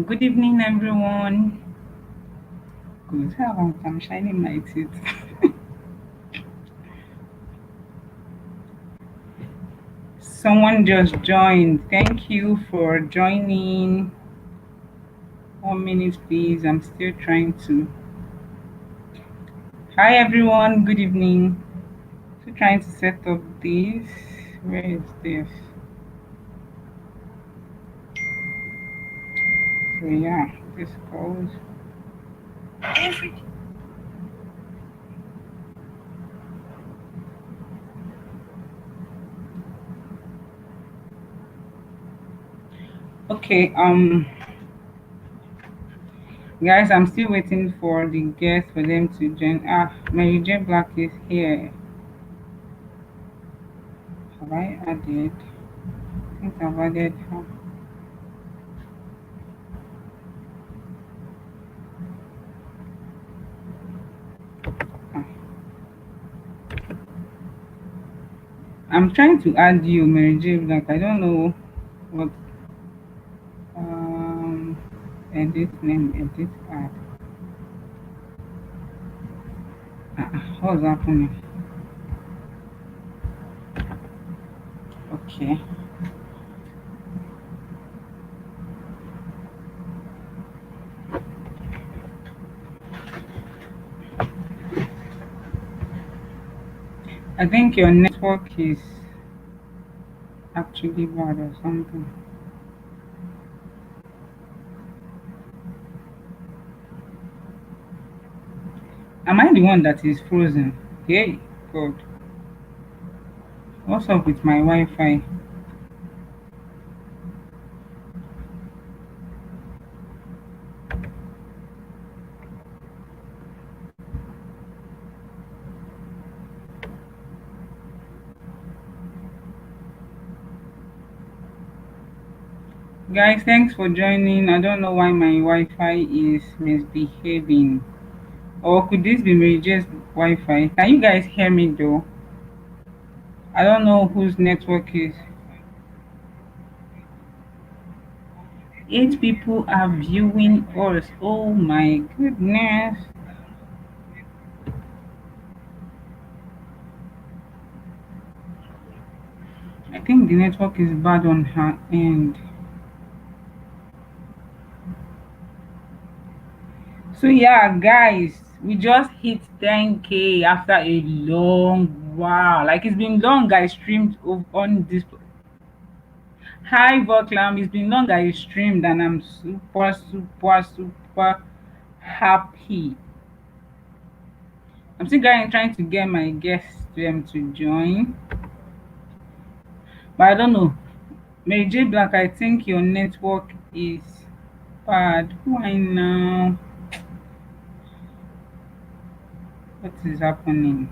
Good evening, everyone. Good. How I'm shining my teeth. Someone just joined. Thank you for joining. 1 minute, please. I'm still trying to. Hi, everyone. Good evening. Still trying to set up this. Where is this? So yeah, this goes. Okay. Guys, I'm still waiting for the guests for them to join. Mary J Black is here. Have I added? I think I've added her. Ah, I'm trying to add you, Mary J. Black. I don't know what um edit name, edit add. What's happening? Okay. I think your network is actually bad or something. Am I the one that is frozen? Hey, God. What's up with my Wi-Fi? Guys, thanks for joining. I don't know why my Wi-Fi is misbehaving. Or could this be Mary J's Wi-Fi? Can you guys hear me though? I don't know whose network is. 8 people are viewing us. Oh my goodness. I think the network is bad on her end. So yeah, guys, we just hit 10K after a long while. Like it's been long I streamed on this. Hi Voclam, it's been long I streamed and I'm super happy. I'm still trying to get my guests to join. But I don't know. Mary J Black, I think your network is bad. Why now? What is happening?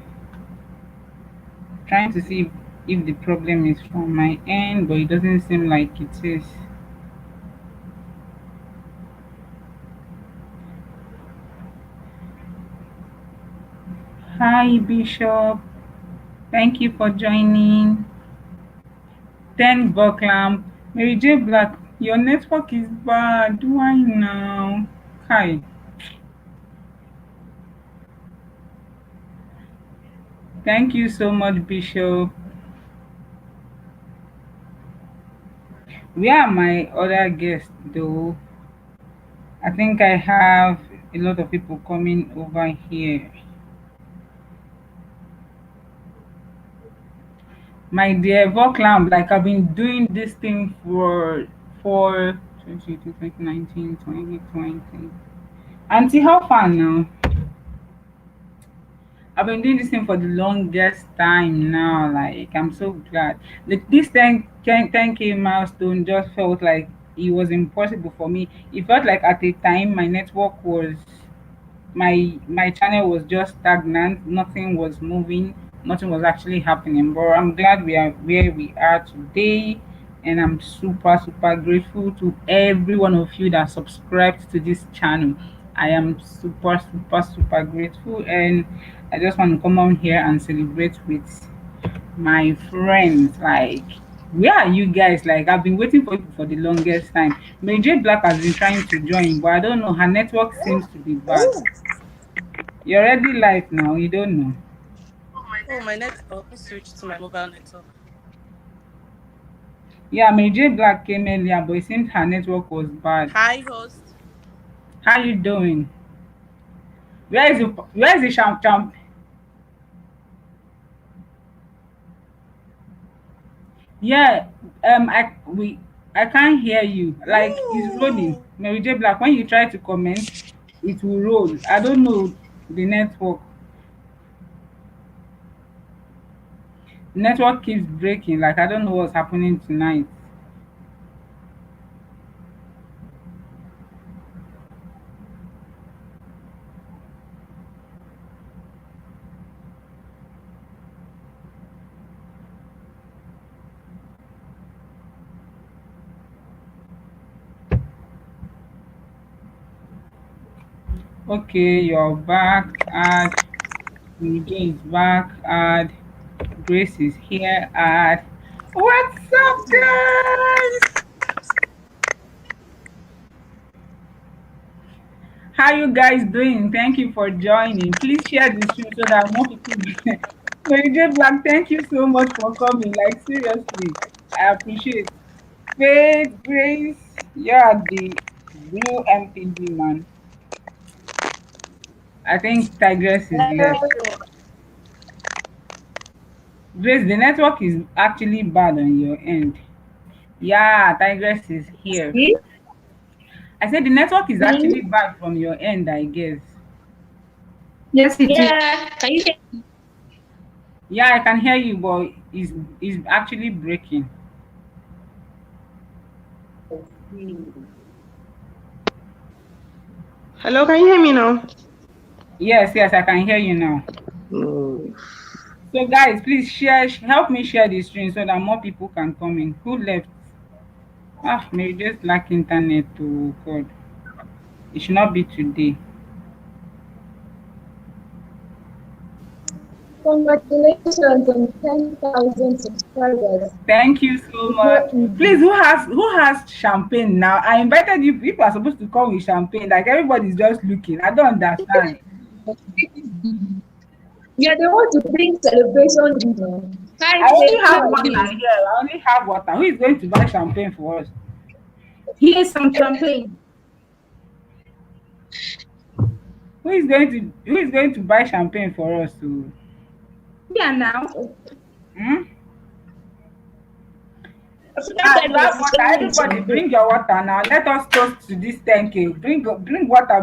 Trying to see if the problem is from my end, but it doesn't seem like it is. Hi Bishop, thank you for joining. Thank Bucklam. Mary J Black, your network is bad. Why now? Hi. Thank you so much, Bishop. Where are my other guests though? I think I have a lot of people coming over here. My dear Voclam, like I've been doing this thing for 2019, 2020. Auntie, how far now? I've been doing this thing for the longest time now. Like I'm so glad. Like this 10K milestone just felt like it was impossible for me. It felt like at the time my network was my channel was just stagnant, nothing was moving, nothing was actually happening, but I'm glad we are where we are today, and I'm super grateful to every one of you that subscribed to this channel. I am super grateful, and I just want to come on here and celebrate with my friends. Like Where are you guys? Like I've been waiting for you for the longest time. Mary J Black has been trying to join, but I don't know. Her network seems to be bad. You're already live now. You don't know. Oh, my net. Oh, let me switch to my mobile network. Yeah, Mary J Black came earlier, but it seems her network was bad. Hi, host. How you doing? Where is the champ? Yeah, I can't hear you. Like it's rolling. Ooh. Mary J Black, when you try to comment, it will roll. I don't know the network. Network keeps breaking. Like I don't know what's happening tonight. Okay, you're back. Add Mary J is back. Add Grace is here. Add what's up, guys? How you guys doing? Thank you for joining. Please share the stream so that more people. Mary J Black, thank you so much for coming. Like seriously, I appreciate. Faith, Grace, you're the real MPD man. I think Tigress is Hello, left. everyone. Grace, the network is actually bad on your end. Yeah, Tigress is here. See? I said the network is Mm, actually bad from your end, I guess. yes, it is. Yeah. Can you hear me? Yeah, I can hear you, but it's actually breaking. Hello, can you hear me now? Yes, yes, I can hear you now. Mm. So guys, please share, help me share the stream so that more people can come in. Who left? Ah, maybe just lack internet to God. It should not be today. Congratulations on 10,000 subscribers. Thank you so It's much. not easy. Please, who has champagne now? I invited you. People are supposed to come with champagne. Like everybody's just looking. I don't understand. You're the one to bring celebration in. Hi, I only Faith. have How are you? water here. I only have water. Who is going to buy champagne for us? Here's some champagne. Who is going to buy champagne for us to Yeah, now. hmm? African Ah, you have Tigress is water. coming with Everybody champagne. bring your water now. Let us toast to this 10K. Bring water.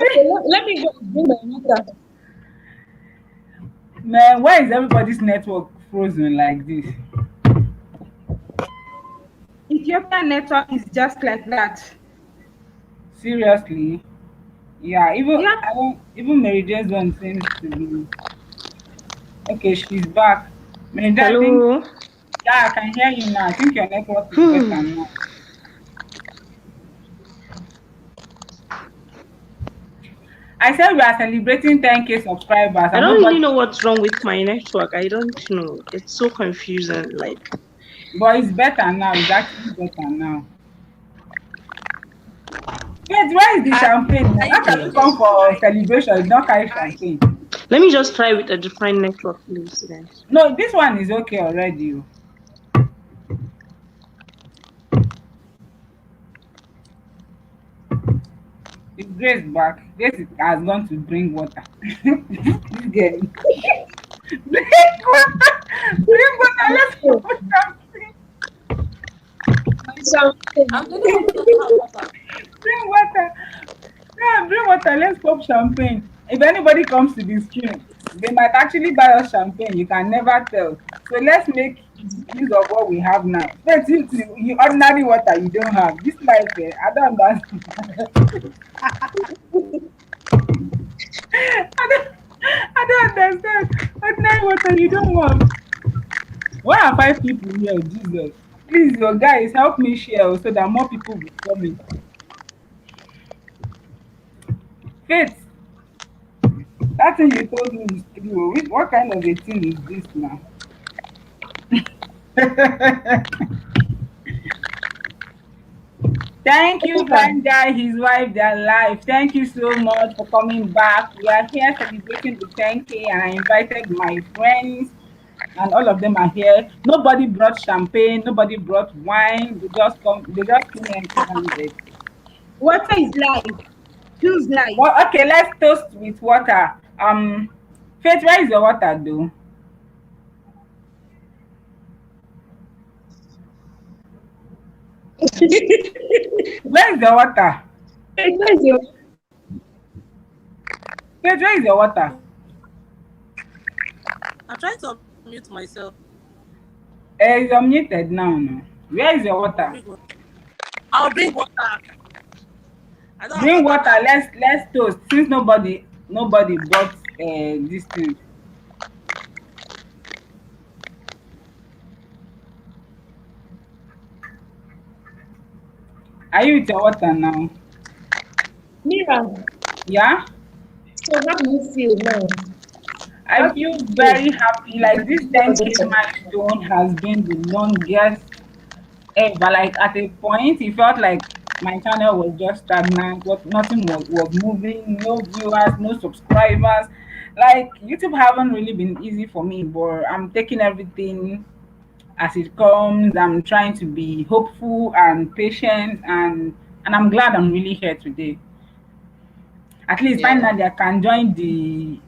Okay, let me go and bring my water. Man, why is everybody's network frozen like this? Ethiopian network is just like that. Seriously? Yeah, even Yeah. I don't even Mary Jane's one seems to be okay, she's back. Mary Jane, I think Hello. yeah, I can hear you now. I think your network is better I now. I said we are celebrating 10K subscribers and don't really nobody know what's wrong with my network. I don't know. It's so confusing. Like, but it's better now. It's actually better now. Wait, where is the Hi, champagne now? How can we come Faith. for celebration? You don't carry champagne. let me just try with a different network, please, guys. No, this one is okay already. Oh. Is Grace back? Has gone to bring water. This girl. Bring water. Bring water. Let's Oh, go champagne. my champagne. I'm the only one who doesn't have water. Bring water. Yeah, bring water. Let's pop champagne. If anybody comes to the stream, they might actually buy us champagne. You can never tell. So let's make use of what we have now. But you ordinary water you don't have. This life, I don't understand. I don't, I don't understand. Ordinary water you don't have. Why are 5 people here? Jesus. Please, your guys, help me share so that more people will come in. Faith, that thing you told me is true. What kind of a thing is this now? Thank you, Oliver, blind guy, his wife, their life. Thank you so much for coming back. We are here celebrating the 10K, and I invited my friends, and all of them are here. Nobody brought champagne, nobody brought wine. They just came empty-handed. water is life. Choose life. Well, okay, let's toast with water. Faith, where is your water, though? Where is the water? Where's your Faith, where is your water? I'm trying to unmute myself. You're muted now. No. Where is your I'll water? bring water. I'll bring water. I don't have Bring water water. now. Let's toast. Since nobody bought this thing. Are you with your water now? Mira? Yeah. So how do you feel now? I How do feel you feel? very happy. Like this 10K milestone has been the longest ever. Like at a point, it felt like my channel was just stagnant. What nothing was moving. No viewers, no subscribers. Like YouTube haven't really been easy for me, but I'm taking everything as it comes. I'm trying to be hopeful and patient, and I'm glad I'm really here today. At least Yeah. finally I can join the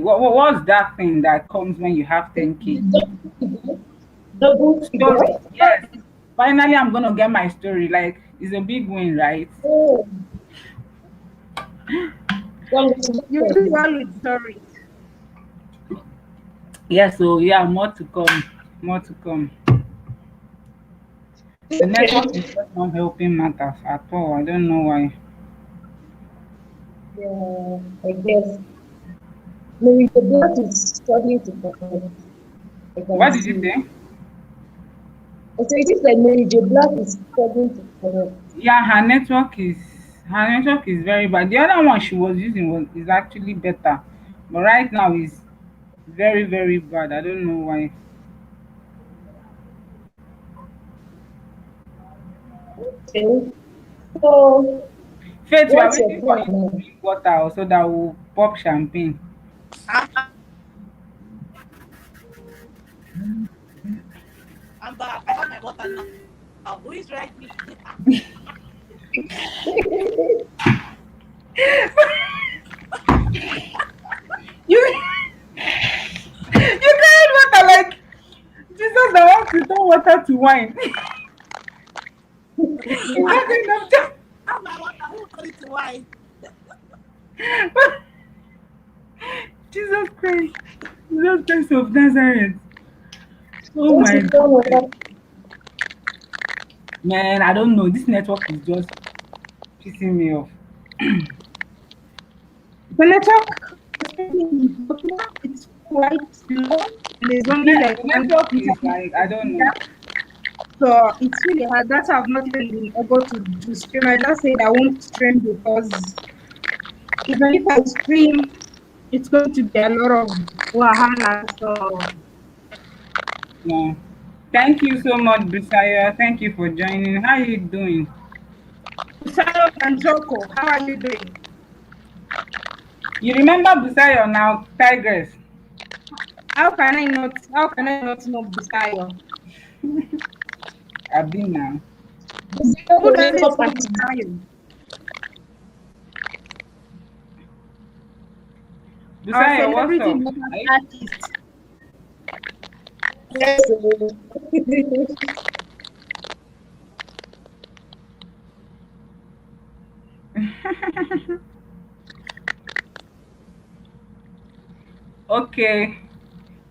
what's that thing that comes when you have 10K? Double Story. figure? Yes. Finally I'm gonna get my story. Like it's a big win, right? Oh, You do congratulations. well with stories. Yeah, so yeah, more to come. More to come. The Okay. network is just not helping matters at all. I don't know why. Yeah, I guess. Maybe the blood is struggling to connect. I can What did you see. say? So it is like maybe the blood is struggling to connect. Yeah, her network is very bad. The other one she was using was is actually better, but right now is very very bad. I don't know why. Okay. So Faith, we are what's your waiting for plan you to now? drink water so that we'll pop champagne. I'm back. I have my water now. Who is writing? You you carried water like Jesus that wants to turn water to wine. Is that kind of job? I have my water. Who told it to wine? Jesus Christ. Jesus Christ of Nazareth. Oh Once my you come goodness. over, Man, I don't know. This network is just pissing me off. The network, especially in Portugal, it's quite slow. And there's only Yeah, like the one network is internet like I don't know. here. So it's really hard. That's why I've not even been able to stream. I just said I won't stream because even if I stream, it's going to be a lot of wahala. So Yeah. Thank you so much, Bisaya. Thank you for joining. How are you doing? Sayo and Joko, how are you doing? You remember Bisaya now, Tigress? How can I not know Bisayo? I've been now. this is Who the doesn't makeup know artist. Bisayo? Our Bisaya, what's celebrity up? makeup Are you- artist. Yes. Okay.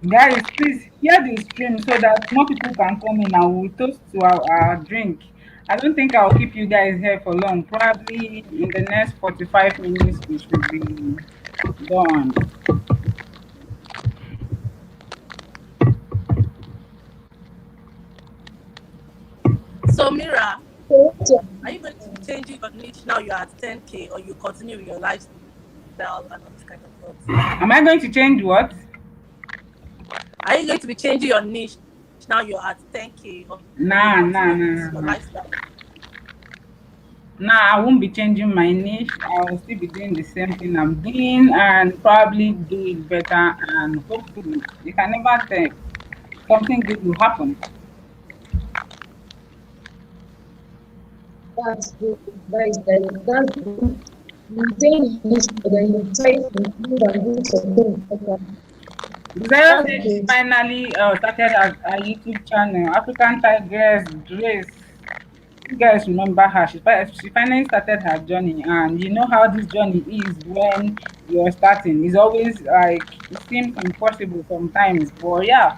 Guys, please hear the stream so that more people can come in and we'll toast to our drink. I don't think I'll keep you guys here for long. Probably in the next 45 minutes we should be done. So, Mira, So what's your are you going to be changing your niche now you're at 10K, or you continue with your lifestyle and all this kind of thoughts? Am I going to change what? Are you going to be changing your niche now you're at 10K, or you Nah, nah, continue nah, with nah, your nah. lifestyle? Nah, I won't be changing my niche. I will still be doing the same thing I'm doing and probably do it better. And hopefully, you can never tell, something good will happen. That's good. That is very, that's good. You think you need, but then you try to improve and do something better. Desire That's said she good. finally started a YouTube channel, African Tigress Grace. You guys remember her? She finally started her journey, and you know how this journey is when you're starting. It's always like it seems impossible sometimes, but yeah,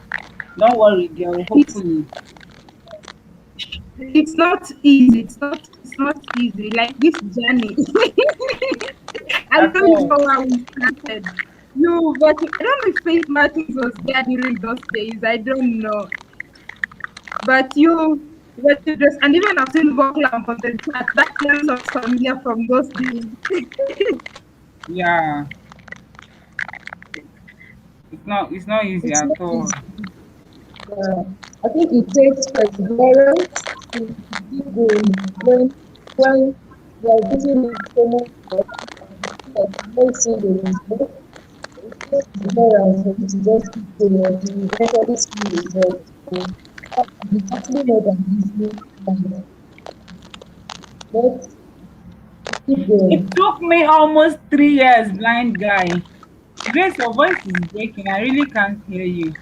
don't worry, girl. It's Hopefully, it's not easy. It's not easy. Like this journey. I at don't all. know how we started. No, but I don't know if Faith Martins was there during those days. I don't know. But you just, and even I've seen Voklam on the chat. That name sounds familiar from those days. Yeah, it's not easy It's at not all. easy. I think it takes perseverance to keep going when you are getting into so much work and you not seeing the result. It takes perseverance for you to just keep going until you eventually see the result. So it's actually not an easy life, but keep It going. took me almost 3 years, blind guy. Grace, your voice is breaking. I really can't hear you.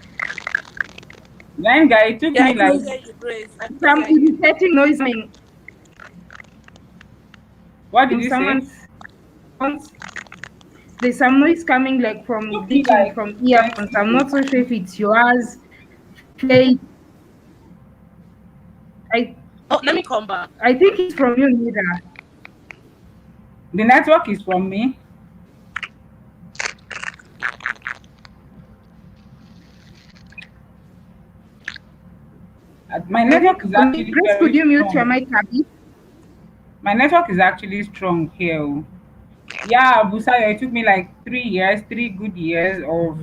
Blind guy, it took Yeah, I me like, couldn't hear you, Grace. I couldn't Some hear you. irritating noise coming what did from you say? someone's phones. There's some noise coming like from Took me glitching like from 20 earphones. I'm not minutes. so sure if it's yours. Play. I Oh, let me come back. I think it's from you, Mira. The network is from me. My I think network is for me, actually Grace, could very you mute your strong. mic a bit? My network is actually strong here. Oh. Yeah, Busaya, it took me like 3 years, 3 good years of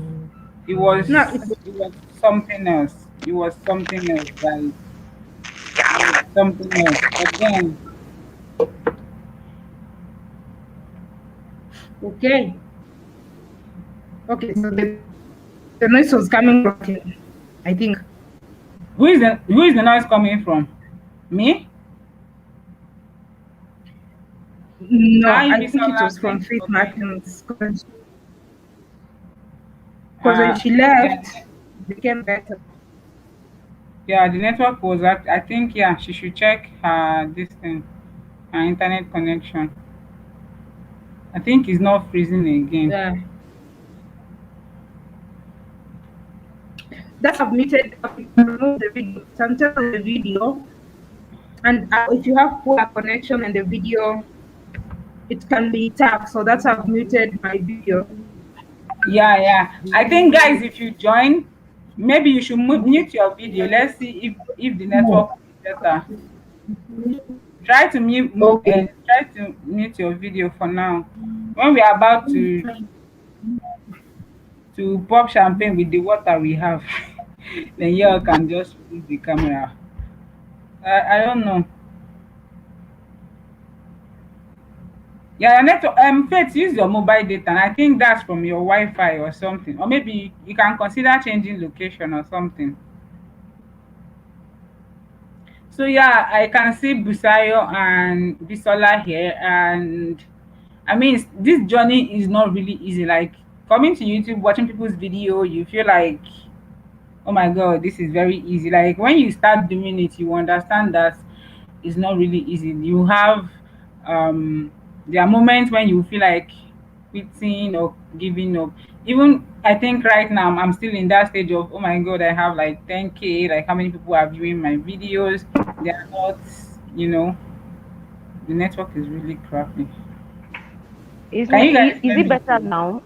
it was No, it was something else. It was something else, guys. It was something else. But then okay. Okay, so the noise was coming from I think. who is the noise coming from? Me? No, Hi, I think it Bisola. was from Thank you Faith for joining. Martins because when Uh, she yeah, left, it became better. yeah, the network was I think yeah, she should check her this thing, her internet connection. I think it's not freezing again. Yeah, that's submitted. You can remove the video. Sometimes the video, and if you have poor connection in the video, it can be tough. So that's I've muted my video. Yeah, yeah. I think guys, if you join, maybe you should mute your video. Let's see if the network will be better. Okay. Try to mute your video for now. When we are about to pop champagne with the water we have, then y'all can just use the camera. I don't know. Yeah, your network. Faith, use your mobile data, and I think that's from your Wi-Fi or something, or maybe you can consider changing location or something. So yeah, I can see Busayo and Bisola here, and I mean this journey is not really easy. Like coming to YouTube, watching people's video, you feel like, oh my god, this is very easy. Like when you start doing it, you understand that it's not really easy. You have there are moments when you feel like quitting or giving up. Even I think right now I'm still in that stage of, oh my god, I have like 10K, like how many people are viewing my videos? They are not, you know, the network is really crappy. Can you guys Is hear it me? better now?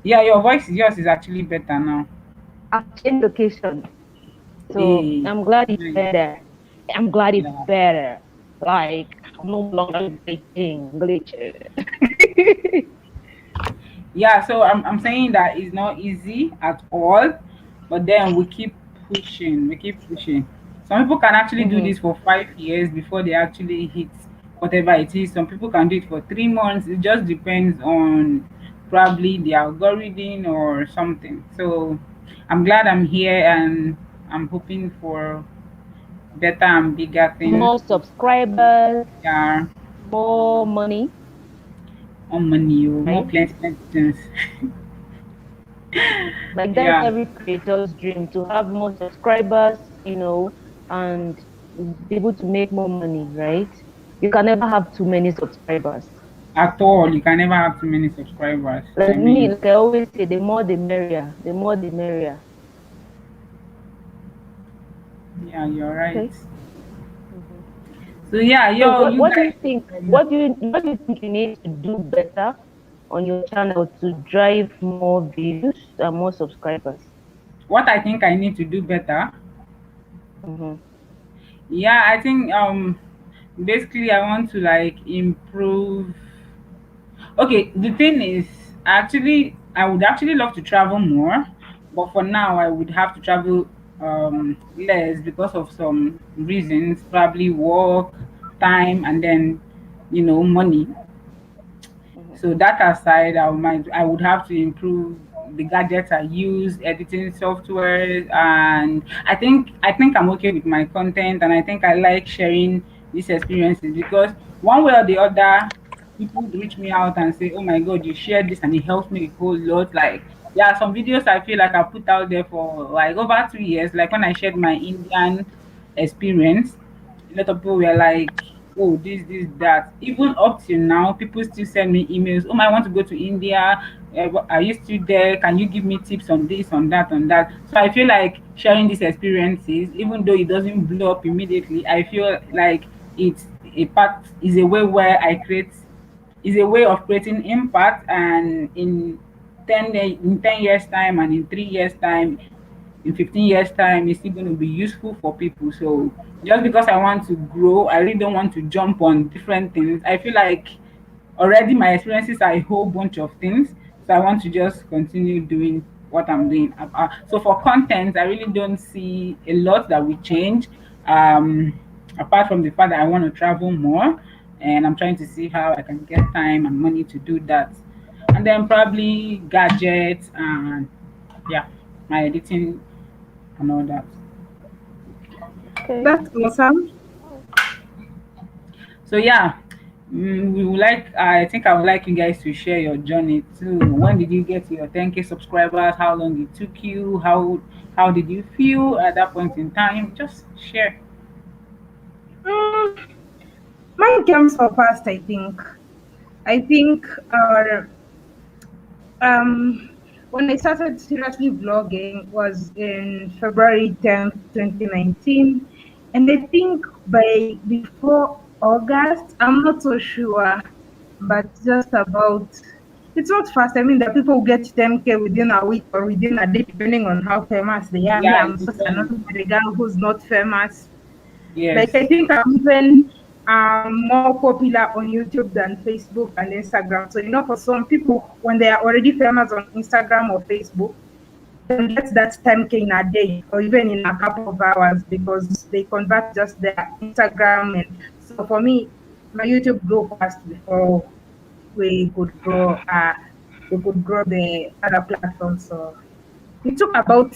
Yeah, yours is actually better now. I've changed location, so Hey, I'm glad it's nice. better. I'm glad it's Yeah. better. Like I'm no longer glitching. Yeah, so I'm saying that it's not easy at all, but then we keep pushing. We keep pushing. Some people can actually do Mm-hmm. this for 5 years before they actually hit whatever it is. Some people can do it for 3 months. It just depends on probably the algorithm or something. So I'm glad I'm here and I'm hoping for better and bigger things. More subscribers, Yeah, more money, more money, oh, more right? plenty, plenty things. Like that's Yeah, every creator's dream to have more subscribers, and be able to make more money, right? You can never have too many subscribers. at all. You can never have too many subscribers. Like I me, mean, like I always say, the more the merrier. The more the merrier. yeah, you're right. Okay. Hmm. So yeah, So you what do you guys. think? What do you think you need to do better on your channel to drive more views and more subscribers? What I think I need to do better. Mm-hmm. Yeah, I think basically I want to like improve. Okay, the thing is, actually, I would actually love to travel more, but for now, I would have to travel less because of some reasons, probably work, time, and then money. Mm-hmm. So that aside, I would have to improve the gadgets I use, editing software, and I think I'm okay with my content, and I think I like sharing these experiences because one way or the other, people would reach me out and say, "Oh my God, you shared this and it helps me a whole lot." Like there are some videos I feel like I put out there for like over 2 years, like when I shared my Indian experience. A lot of people were like, oh, this that. Even up till now, people still send me emails, oh, I want to go to India. Are you still there? Can you give me tips on this, on that? So I feel like sharing these experiences, even though it doesn't blow up immediately, I feel like it's a part is a way where I create is a way of creating impact, and in 10 years time and in 3 years time, in 15 years time, it's still going to be useful for people. So just because I want to grow, I really don't want to jump on different things. I feel like already my experiences are a whole bunch of things, so I want to just continue doing what I'm doing. So for content, I really don't see a lot that will change, apart from the fact that I want to travel more, and I'm trying to see how I can get time and money to do that. And then probably gadgets and yeah, my editing and all that. Okay. That's awesome. So yeah, we would like. I think I would like you guys to share your journey too. When did you get to your 10K subscribers? How long it took you? How did you feel at that point in time? Just share. Mm, mine came so fast, I think. I think when I started seriously vlogging was in February 10th, 2019. And I think by before August, I'm not so sure, but just about, it's not fast. I mean, the people who get 10K within a week or within a day, depending on how famous they are. Me, Yeah, I'm it just another depends. girl who's not famous. Yes. Like I think I'm even more popular on YouTube than Facebook and Instagram. So for some people, when they are already famous on Instagram or Facebook, they can get that 10K in a day or even in a couple of hours because they convert just their Instagram. And so for me, my YouTube grew fast before we could grow. The other platforms. So it took about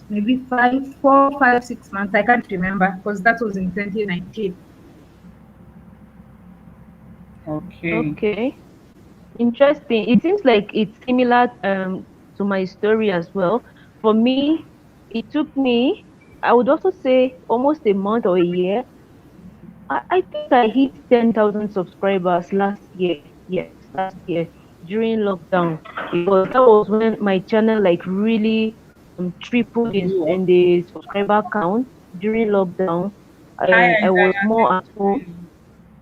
maybe 4, 5, 6 months. I can't remember because that was in 2019. Okay. Okay. Interesting. It seems like it's similar to my story as well. For me, it took me, I would also say, almost a month or a year. I think I hit 10,000 subscribers last year. Yes, last year during lockdown, because that was when my channel like really tripled Grew up. in the subscriber count during lockdown. Hi I was Isaiah, more thanks at for home joining.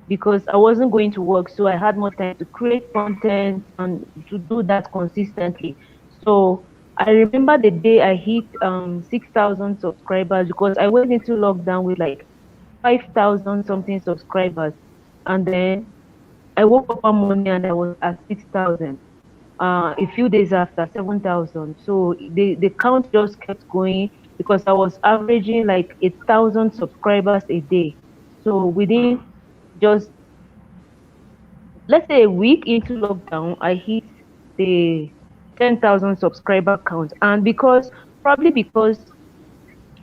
because I wasn't going to work, so I had more time to create content and to do that consistently. So I remember the day I hit 6,000 subscribers because I went into lockdown with like 5,000 something subscribers, and then I woke up one morning and I was at 6,000. A few days after 7,000. So the count just kept going. because I was averaging like 1,000 subscribers a day. So within just, let's say, a week into lockdown, I hit the 10,000 subscriber count. And because, probably because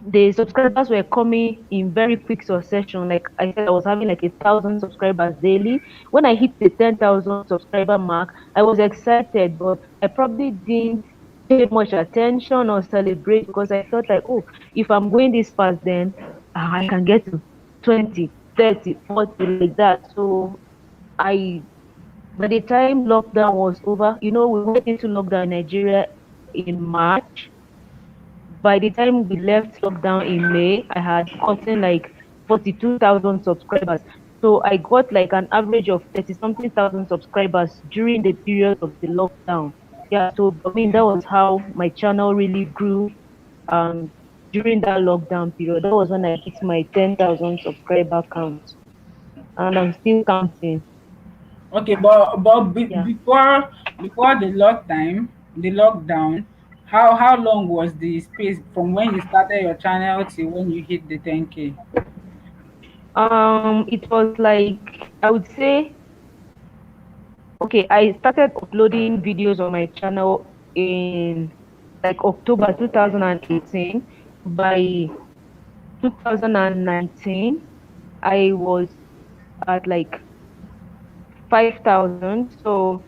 the subscribers were coming in very quick succession. Like I said, I was having like 1,000 subscribers daily. When I hit the 10,000 subscriber mark, I was excited, but I probably didn't pay much attention or celebrate, because I felt like, oh, if I'm going this fast, then I can get to 20, 30, 40, like that. So I, by the time lockdown was over, we went into lockdown in Nigeria in March. By the time we left lockdown in May, I had gotten like 42,000 subscribers. So I got like an average of 30 something thousand subscribers during the period of the lockdown. Yeah, so I mean, that was how my channel really grew. Um, During that lockdown period, that was when I hit my 10,000 subscriber count, and I'm still counting. Okay, but Yeah. before the lockdown, how long was the space from when you started your channel to when you hit the 10K? It was like, I would say, okay, I started uploading videos on my channel in like October 2018. By 2019, I was at like 5,000. So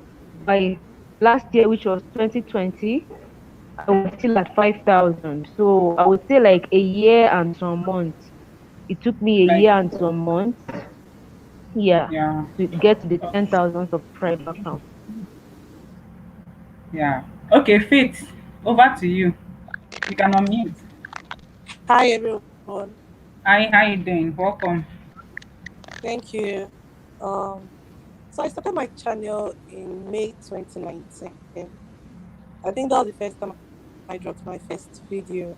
by last year, which was 2020, I was still at 5,000. So I would say like a year and some months. It took me a Like, year and some months, yeah, yeah, to get to the uh, 10,000 subscriber count. yeah. Okay, Faith, over to you. You can unmute. Hi everyone. Hi, how you doing? Welcome. Thank you. Um, so I started my channel in May 2019. I think that was the first time I dropped my first video,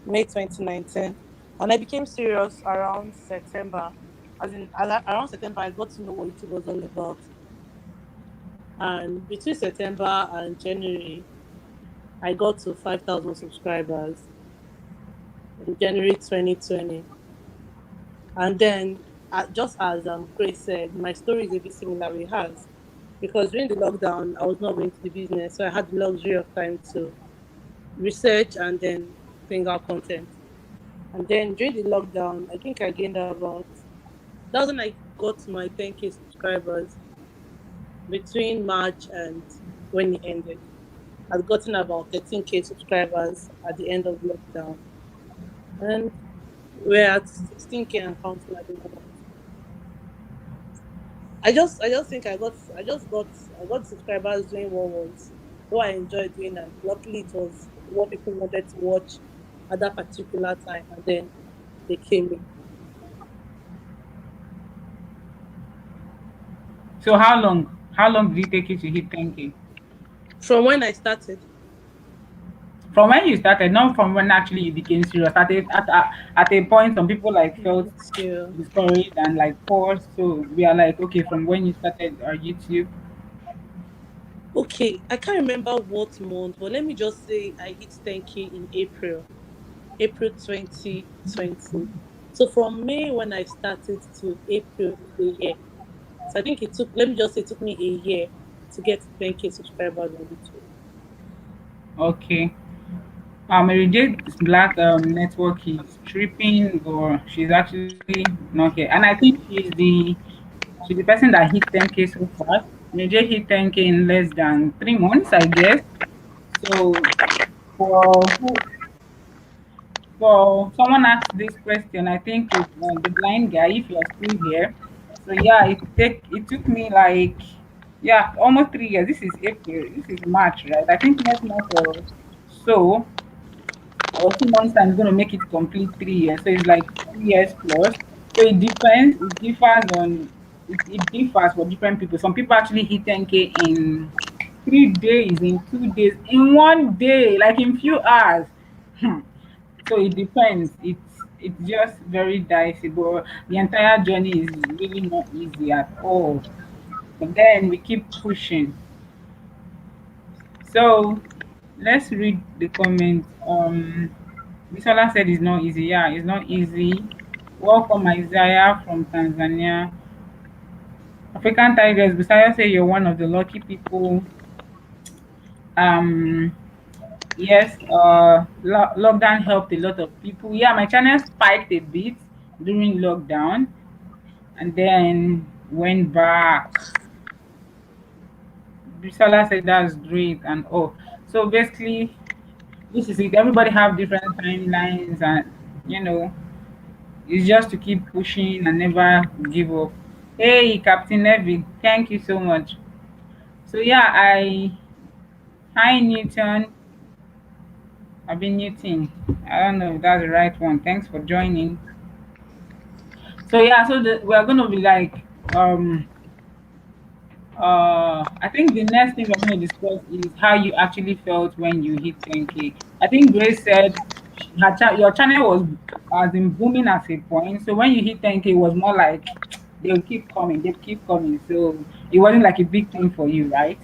May 2019, and I became serious around September. Around September, I got to know what it was all about. And between September and January, I got to 5,000 subscribers in January 2020. And then, just as Grace said, my story is a bit similar with hers. Because during the lockdown, I was not going to the business, so I had the luxury of time to research and then bring out content. And then during the lockdown, I think I gained about, that was when I got to my 10K subscribers between March and when it ended. I'd gotten about 13K subscribers at the end of lockdown. And we're at 16K and counting at the moment. I just think I got subscribers doing what I enjoyed doing, and luckily it was what people wanted to watch at that particular time, and then they came in. So how long did it take you to hit 10K? From when I started. From when you started, not from when actually you became serious. At a point, some people like felt Thank you. discouraged and like paused. So we are like, okay, from when you started YouTube. Okay, I can't remember what month, but let me just say I hit 10K in April 2020. So from May when I started to April is a year. So I think it took, let me just say, it took me a year to get to 10K subscribers on YouTube. Okay. Mary Jade's black network is tripping, or she's actually not here. And I think she's the person that hit 10K so fast. Mary Jade hit 10K in less than 3 months, I guess. So for who for someone asked this question, I think it's the blind guy. If you're still here, so yeah, it took me like, yeah, almost 3 years. This is April. This is March, right? I think next month so or 2 months time is going to make it complete 3 years. So it's like 3 years plus. So it depends. It differs it differs for different people. Some people actually hit 10K in 3 days, in 2 days, in one day, like in few hours. Hmm. So it depends. It's just very dicey, but the entire journey is really not easy at all. But then we keep pushing. So let's read the comments. Bisola said it's not easy. Yeah, it's not easy. Welcome, Isaiah from Tanzania. African Tigress, Bisaya say you're one of the lucky people. Um, yes, lockdown helped a lot of people. Yeah, my channel spiked a bit during lockdown and then went back. Bisola said that's great and oh. So basically, this is it. Everybody have different timelines and you know, it's just to keep pushing and never give up. Hey, Captain Neville, thank you so much. So yeah, hi Newton. I've been Newton. I don't know if that's the right one. Thanks for joining. So yeah, we're gonna be like I think the next thing we're gonna discuss is how you actually felt when you hit 10K. I think Grace said your channel was has been booming at a point. So when you hit 10K, it was more like they'll keep coming, they keep coming. So it wasn't like a big thing for you, right?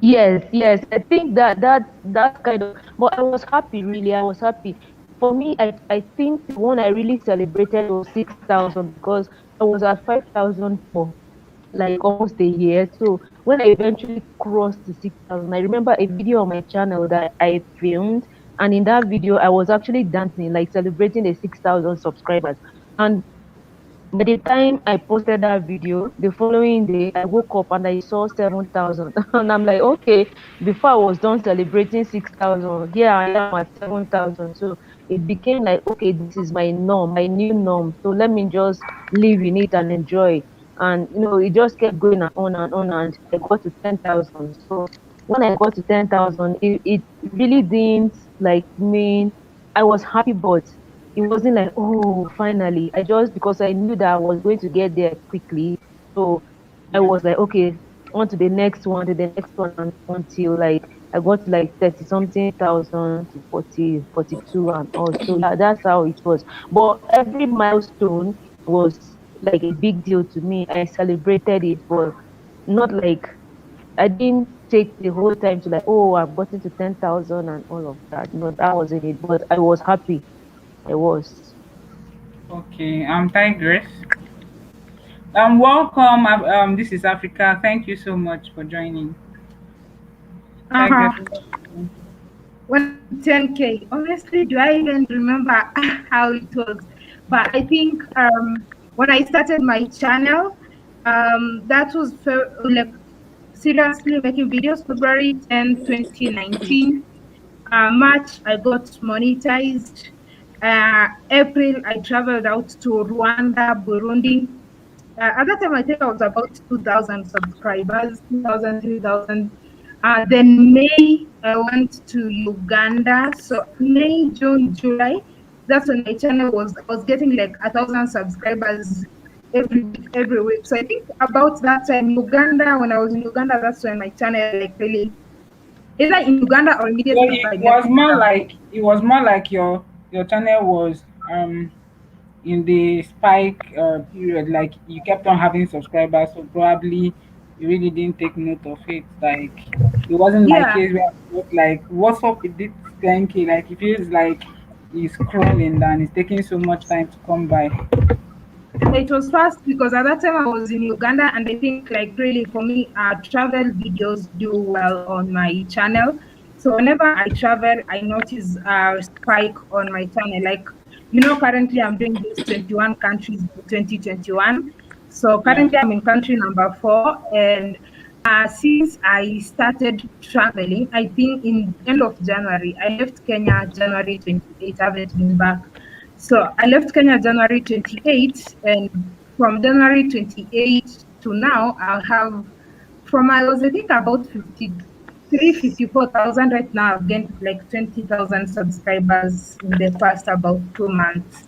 Yes, yes. I think that's kind of, but I was happy, really. I was happy. For me, I think the one I really celebrated was 6,000, because I was at 5,000 for like almost a year. So when I eventually crossed to 6,000, I remember a video on my channel that I filmed, and in that video I was actually dancing, like celebrating the 6,000 subscribers. And by the time I posted that video, the following day, I woke up and I saw 7,000. And I'm like, okay, before I was done celebrating 6,000, here I am at 7,000. So it became like, okay, this is my norm, my new norm. So let me just live in it and enjoy. And, it just kept going on and on. And I got to 10,000. So when I got to 10,000, it really didn't like mean I was happy, but it wasn't like, oh, finally. I just, because I knew that I was going to get there quickly. So I Yeah. was like, okay, on to the next one, to the next one, until like I got to like 30 something thousand to 40, 42, and also, yeah, that's how it was. But every milestone was like a big deal to me. I celebrated it, but not like, I didn't take the whole time to like, oh, I've gotten to 10,000 and all of that. No, that wasn't it. But I was happy. I was. Okay. Tigress. Welcome. This is Africa. Thank you so much for joining. Uh-huh. Tigress. Welcome. When 10K, honestly, do I even remember how it was? But I think when I started my channel, that was like seriously making videos February 10, 2019. March, I got monetized. April, I traveled out to Rwanda, Burundi. At that time, I think I was about 2,000 subscribers, 2,000, 3,000. Then May, I went to Uganda. So May, June, July, that's when my channel I was getting like 1,000 subscribers every week, every week. So I think about that time, Uganda, when I was in Uganda, that's when my channel like really, either in Uganda or So immediately after I it left was more Uganda. like your channel was in the spike period, like you kept on having subscribers, so probably you really didn't take note of it. Like it wasn't my Yeah, case where I was like, what's up with this 10K? Like it feels like it's crawling and it's taking so much time to come by. it was fast because at that time I was in Uganda, and I think like really for me, travel videos do well on my channel. So whenever I travel, I notice a spike on my channel. Like currently I'm doing this 21 countries by 2021. So Yeah. currently I'm in country number 4, and since I started traveling, I think in end of January, I left Kenya January 28. I haven't been back. So I left Kenya January 28, and from January 28 to now, I'll have from I was I think about 53, 54,000. Right now. I've gained like 20,000 subscribers in the past about 2 months.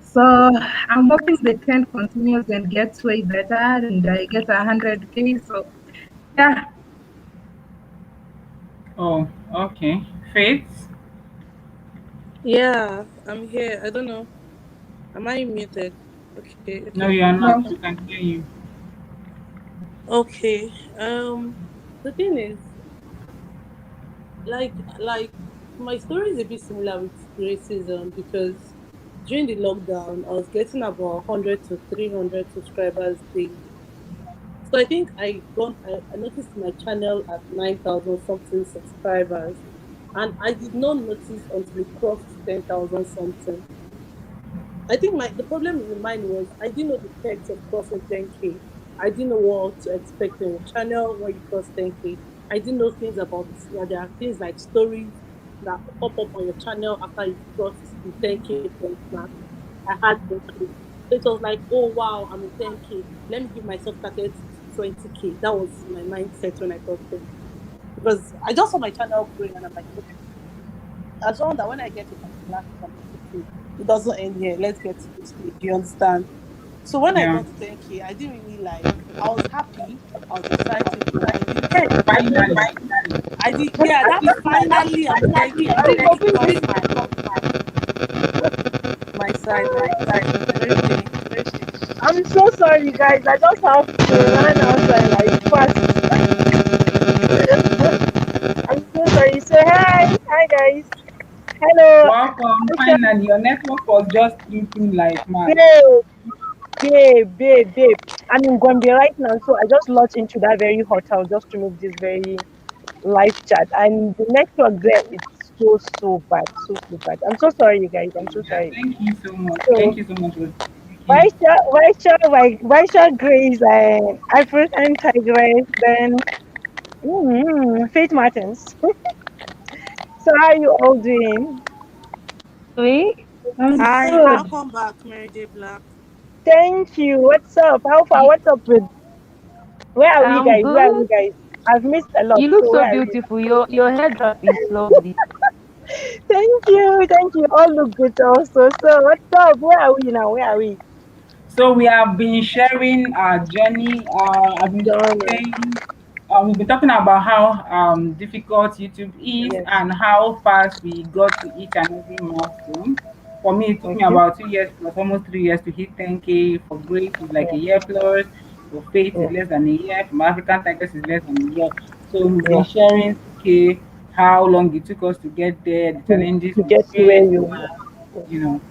So I'm hoping the trend continues and gets way better, and I get 100K. So yeah, Oh, okay. Faith? Yeah, I'm here. I don't know. Am I muted? Okay, No, okay. you are not. no, We can hear you. Okay. The thing is, like My story is a bit similar with racism because during the lockdown, I was getting about 100 to 300 subscribers daily. So I think I noticed my channel at 9,000 something subscribers, and I did not notice until it crossed 10,000 something. I think the problem in mine was I didn't know the perks of crossing 10K. I didn't know what to expect on your channel when you cross 10K. I didn't know things about that there are things like stories that pop up on your channel after you've crossed the 10K point mark. I had no clue. So it was like, oh wow, I'm in 10K. Let me give myself target to 20K. That was my mindset when I got there. Because I just saw my channel growing and I'm like, okay, as long that when I get to a particular stage, I'm like, okay, it doesn't end here. Let's get to this stage. You understand? So when I Yeah. got to 10K, I didn't really like, I was happy, I was excited, but I didn't, I didn't Finally. know. I did, yeah, that finally I'm in 10K. I didn't know it crossed my side. Very day. I'm so sorry, guys. I just have to run outside like fast. I'm so sorry. Say hi guys. Hello, Welcome. Aisha. Finally, your network was just tripping like mad. Babe, babe. I'm in Gombe right now, so I just launched into that very hotel just to make this very live chat, and the network there is so bad, so bad. I'm so sorry, you guys. I'm so Yeah, sorry. thank you so much. Thank So, you so much for speaking. Vaisha Grace and African Tigress, then Faith Martins. So, how you all doing? Doing? I'm Hi, good. Good. welcome back, Mary J. Black. Thank you. What's up? How far? You, What's up with? Where are we, I'm guys? Where are we, good. guys? I've missed a lot. You look So, so where are we? beautiful. Your hair drop is lovely. Thank you. Thank you. All look good also. So, what's up? Where are we now? Where are we? So we have been sharing our journey. I've been Johnny. saying, we've been talking about how difficult YouTube is Yes. and how fast we got to each and every milestone. For me, it took me Okay. about 2 years plus, almost 3 years to hit 10K. For Grace, it's like a Yeah. year plus. For Faith, Yeah. it's less than a year. For African Tigers, it's less than a year. So we've been Yeah. sharing, okay, how long it took us to get there, the challenges To we get to where faced, you.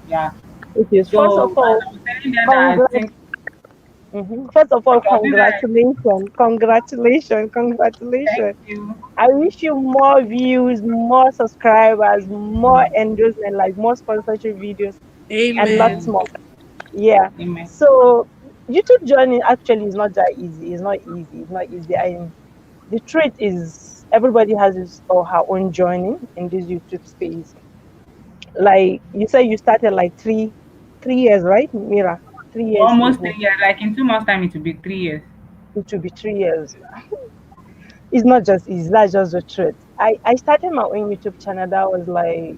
yeah. It is. First So of as all, I was telling them that I congrats. think, First of all, okay, I'll do that. Thank congratulations. you. I wish you more views, more subscribers, more Amen. endorsement, like more sponsorship videos, and lots Amen. Amen. more. Yeah. Amen. So YouTube journey actually is not that easy. It's not easy. It's not easy. And the truth is, everybody has his or her own journey in this YouTube space. Like you said, you started like 3 years, right, Mira? 3 years Almost ago. 3 years. Like in 2 months' time, it will be 3 years. It will be 3 years. It's not just easy. That's just the truth. I started my own YouTube channel. That was like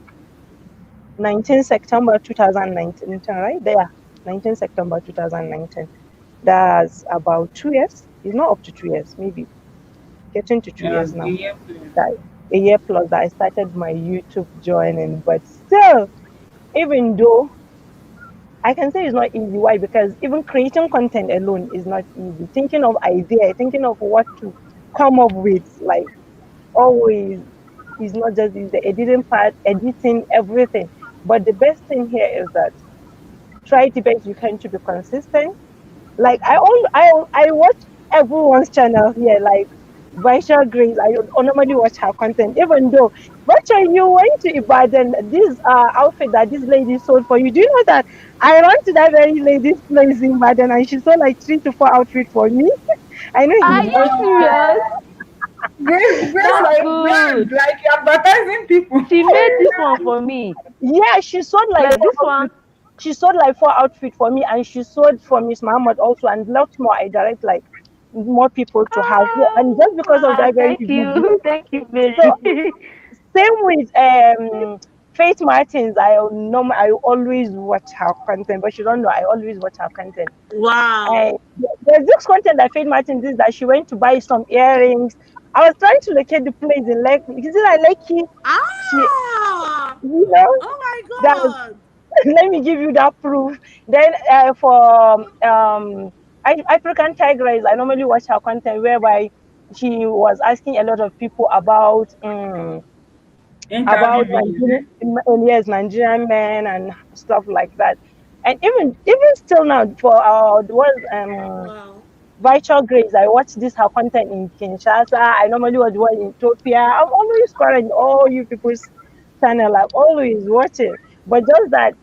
19 September 2019, right? There, 19 September 2019. That's about 2 years. It's not up to 2 years, maybe getting to two Yeah, years a now. year plus. That a year plus that I started my YouTube joining. But still, even though I can say it's not easy. Why? Because even creating content alone is not easy. Thinking of idea, thinking of what to come up with, like always, is not just easy. The editing part, editing everything. But the best thing here is that try the best you can to be consistent. Like I watch everyone's channel here, like Vaisha Grace. I normally watch her content, even though Vaisha, you went to Ibadan. This outfit that this lady sold for you. Do you know that I ran to that very lady's place in Ibadan and she sold like 3 to 4 outfits for me? I know Are it's you serious? Wow. Grace, That's like good. brand, like you're advertising people. She made this one for me. yeah, she sold like Like four this one. outfits. She sold like 4 outfits for me, and she sold for Miss Muhammad also, and lots more. I direct like more people to have, yeah, and just because of that very Thank video. you. Thank you, So Mary. same with Faith Martins. I always watch her content, but she don't know I always watch her content. Wow. And there's this content that Faith Martins did that she went to buy some earrings. I was trying to locate the place in like, is it like Lekki? She, Ah! you know, Oh my that God! let me give you that proof. Then for African Tigress, I normally watch her content whereby she was asking a lot of people about Interview about videos. Yes, Nigerian men and stuff like that. And even still now for our the one Wow. virtual grades, I watch this her content in Kinshasa. I normally watch one in Ethiopia. I'm always following all you people's channel. I'm always watching, but just that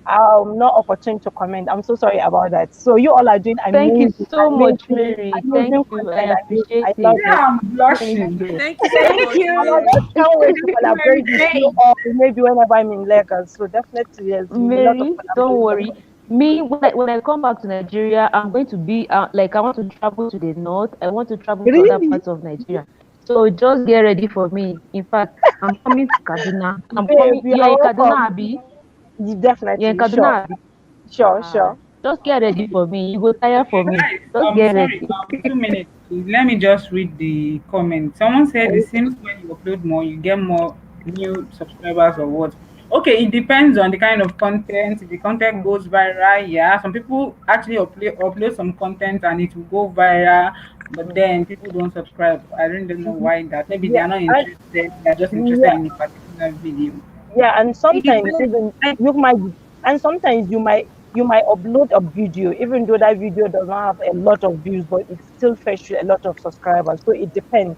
I'm not opportune to comment. I'm so sorry about that. So you all are doing Thank you amazing, so much, amazing, Mary. amazing Thank you. I content. I appreciate love it. Yeah, it. I'm Thank blushing. you. Thank you so Thank much, And I you. Mary. just can't wait to Thank you, collaborate Mary with you J. all, maybe whenever I'm in Lagos. So definitely, yes, we would love to Mary, don't collaborate worry. definitely. Me, when I come back to Nigeria, I'm going to be like I want to travel to the north. I want to travel to other Really, parts of Nigeria. So just get ready for me. In fact, I'm coming to Kaduna. I'm babe, coming. you You're are in Kaduna, welcome. Abi. Definitely, You're in sure, Kaduna, Abi. sure, Ah, sure. just get ready for me. You go tire for Okay, me. guys, Just I'm get sorry, ready. 2 minutes, please. Let me just read the comment. Someone said it Okay. seems when you upload more, you get more new subscribers or what? Okay, it depends on the kind of content. If the content goes viral, yeah. Some people actually upload some content and it will go viral, but then people don't subscribe. I really don't know why that. Maybe they Yeah, are not and interested. They are just interested yeah, in a particular video. yeah, and It sometimes depends. even Like, you might, and sometimes you might upload a video, even though that video does not have a lot of views, but it still fetch you a lot of subscribers. So it depends.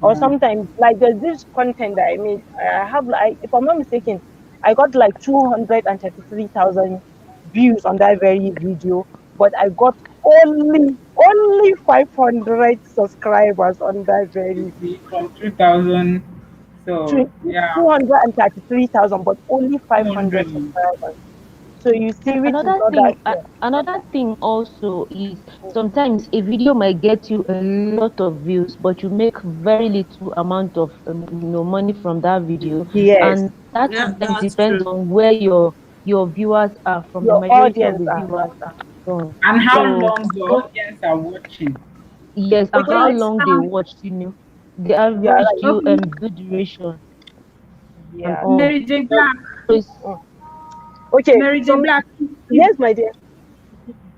Or Yeah. sometimes, like there's this content that I made. I have like, if I'm not mistaken, I got like 233,000 views on that very video, but I got only 500 subscribers on that You very see, from 2000. So, yeah, 233,000, but only 500 200. subscribers. So you see, which is Another not that thing, another thing also is sometimes a video might get you a lot of views, but you make very little amount of money from that video, yes, and that Yeah, sometimes that's depends true. on where your viewers are from. The your majority of audience the are. viewers are from. And how Yes. So long the don't audience are watching. yes, and how Okay. wait, long they watched, the Yeah, average like, due okay, good duration and yeah. all. Mary J. So, Black. So it's Mm. Okay. Mary J. Some Black. Is, Yes, my dear.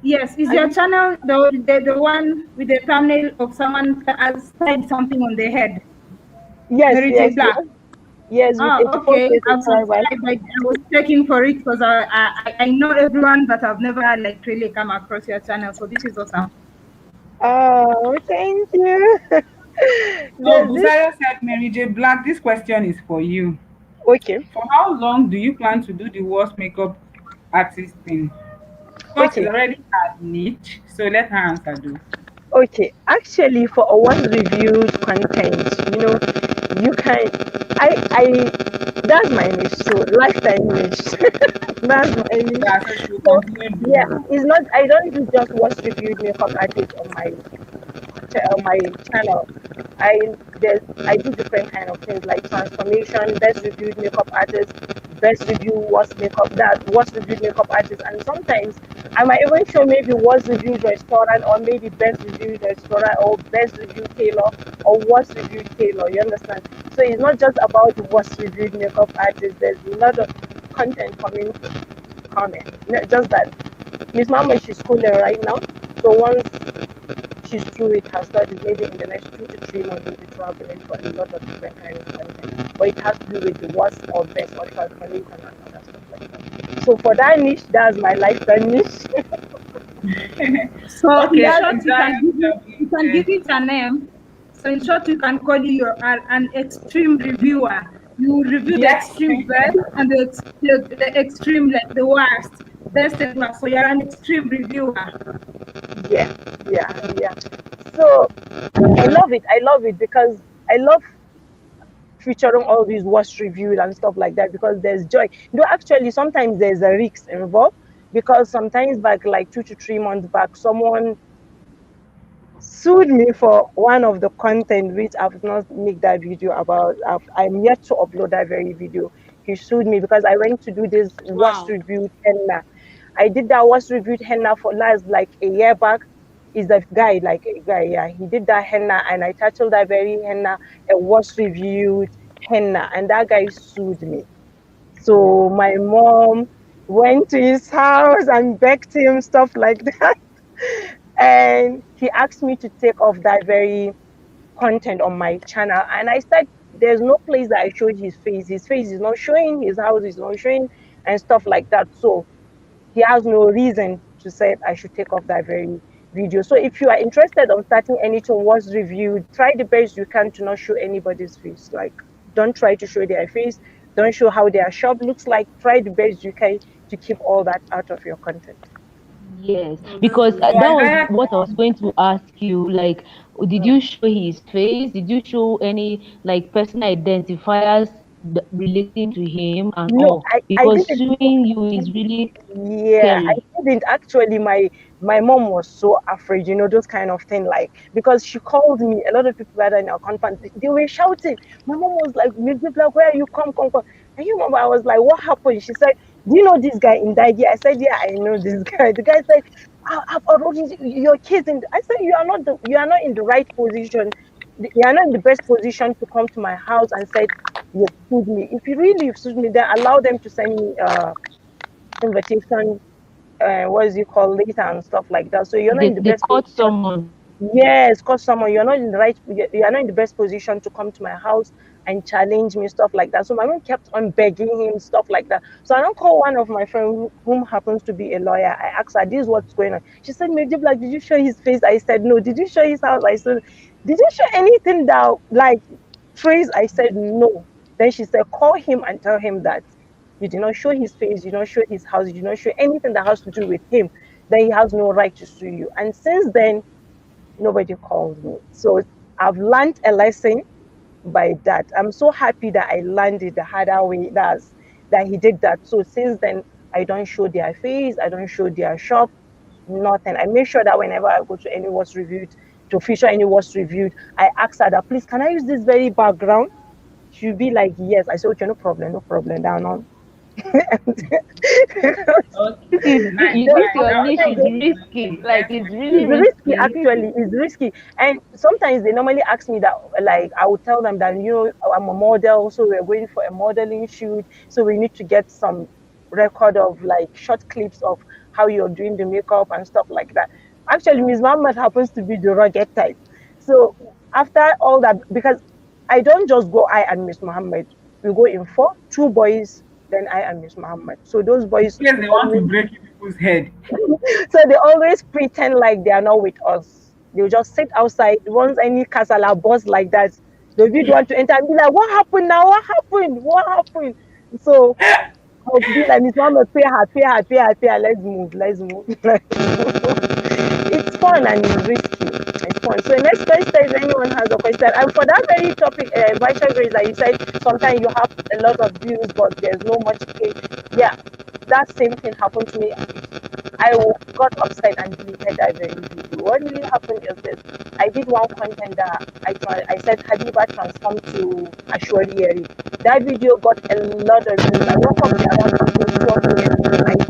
yes, is Are your you? channel the one with the thumbnail of someone that has tied something on their head? Yes, Mary J. yes, Black. yes. Yes, with Oh, 84K okay. I've subscribers. subscribed. I was checking for it because I know everyone, but I've never like really come across your channel. So this is awesome. Oh, thank you. so There's this. Busayo said, Mary J. Black, this question is for you. Okay, For how long do you plan to do the worst makeup artist thing? Of course, it's okay, already had niche, so let her answer though. okay. Actually, for a one reviewed content, you can. I. That's my niche. So lifetime niche. That's my niche. Yeah, so she will So continue yeah, doing it's not. I don't do just watch reviewed makeup artists on my channel. I do different kind of things like transformation, best reviewed makeup artist, best review worst reviewed makeup artist, and sometimes I might even show maybe worst reviewed restaurant or maybe best reviewed restaurant or best reviewed tailor or worst reviewed tailor. You understand? So it's not just about the worst reviewed makeup artist. There's a lot of content coming. Not just that. Miss Mama, she's schooling right now. So once she's through with her studies, maybe in the next 2 to 3 months, we'll be traveling for a lot of different kind of content. But it has to do with the worst or best or transformation and other stuff like that. So for that niche, that's my lifetime niche. it. So in Okay, short, Zion you W can give said, it a name. So in short, you can call you an extreme reviewer. You review the yes. extreme best and the extreme like the worst, best and worst. So you're an extreme reviewer. Yeah, yeah. So I love it because I love featuring all these worst reviews and stuff like that because there's joy. Actually, sometimes there's a risk involved because sometimes back, like 2 to 3 months back, someone sued me for one of the content which I've not made that video about. I'm yet to upload that very video. He sued me because I went to do this worst Wow. reviewed henna. I did that worst reviewed henna for last like a year back. Is a guy, like a guy, yeah. He did that henna and I titled that very henna a worst reviewed henna, and that guy sued me. So my mom went to his house and begged him, stuff like that. And he asked me to take off that very content on my channel. And I started there's no place that I showed his face. His face is not showing, his house is not showing, and stuff like that. So he has no reason to say I should take off that very video. So if you are interested on starting anything was reviewed, try the best you can to not show anybody's face. Like, don't try to show their face. Don't show how their shop looks like. Try the best you can to keep all that out of your content. Yes, So that's because true. So that was Isaiah what I was going to ask you. Like, did Mm. you show his face? Did you show any like personal identifiers relating to him and No, all? I Because didn't. suing you is really Yeah, I scary. didn't actually. My mom was so afraid, those kind of thing. Like, because she called me, a lot of people that are in our compound, they were shouting. My mom was like, like, where are you? Come, come, come. And you remember, I was like, what happened? She said, do you know this guy in Daigi? I said, yeah, I know this guy. The guy said, I've already your kids in. I said, you are not in the right position. You are not in the best position to come to my house and said you've sued me. If you really sued me, then allow them to send me invitation, what is it called, later and stuff like that. So you're not in the They best caught position. someone. Yes, cause someone you're not in the right, you're not in the best position to come to my house and challenge me, stuff like that. So my mom kept on begging him, stuff like that. So I don't call one of my friends whom happens to be a lawyer. I asked her, "This is what's going on." She said, "Maybe like, did you show his face?" I said, "No." "Did you show his house?" I said, "Did you show anything that like trace?" I said, "No." Then she said, "Call him and tell him that you did not show his face, you did not show his house, you did not show anything that has to do with him. Then he has no right to sue you." And since then, nobody called me. So I've learned a lesson by that. I'm so happy that I learned it the harder way. That he did that. So since then, I don't show their face, I don't show their shop, nothing. I make sure that whenever I go to any what's reviewed, to feature any what's reviewed, I ask her that, please, can I use this very background? She'll be like, yes. I say, okay, no problem, no problem. Down on. This okay, is nice, this nice. your That niche was is a good risky. lesson. Like Learn it's from really It's you. risky, risky. actually. It's risky. And sometimes they normally ask me that, like, I would tell them that, I'm a model, so we're going for a modeling shoot. So we need to get some record of like short clips of how you're doing the makeup and stuff like that. Actually, Miss Muhammad happens to be the rugged type. So after all that, because I don't just go I and Miss Muhammad, we go in four, two boys, then I and Miss Muhammad. So those In boys case they want to always break you people's head. so they always pretend like they are not with us. They'll just sit outside. Once any casala boss like that, they'll be the one to enter and be like, "What happened now? What happened? What happened?" So I'll be like, "Miss Mama, pay her, pay her, pay her, pay her. Let's move, let's move." It's fun and it's risky. It's fun. So next question, if anyone has a question, and for that very topic, virtual grace that you said, sometimes you have a lot of views, but there's no much pay. Yeah, that same thing happened to me. I got upset and deleted that very video. What really happened is this: I did one content that I said Habiba transformed to Ashwari. That video got a lot of views. I woke up around 12 a.m. Like,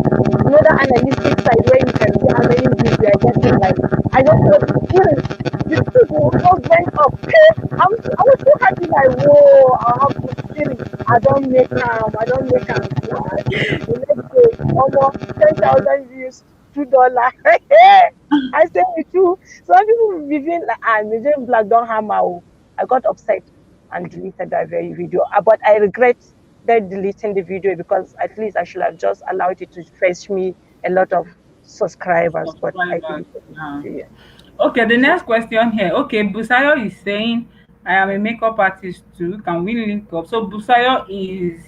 the analytic side where you can see how many views you are getting. Like, I just was feeling the people just went up. I was so happy. Like, whoa! I have this feeling. I don't make the next day, almost 10,000 views, $2. I say with you. Some people will be feeling like, Nigerian Black don't hammer. Oh." I got upset and deleted that very video. But I regret that deleting the video because at least I should have just allowed it to fetch me a lot of subscribers. But I Subscribers. deleted the Yeah. video. Okay, the So next question here. Okay, Busayo is saying, I am a makeup artist too. Can we link up? So Busayo is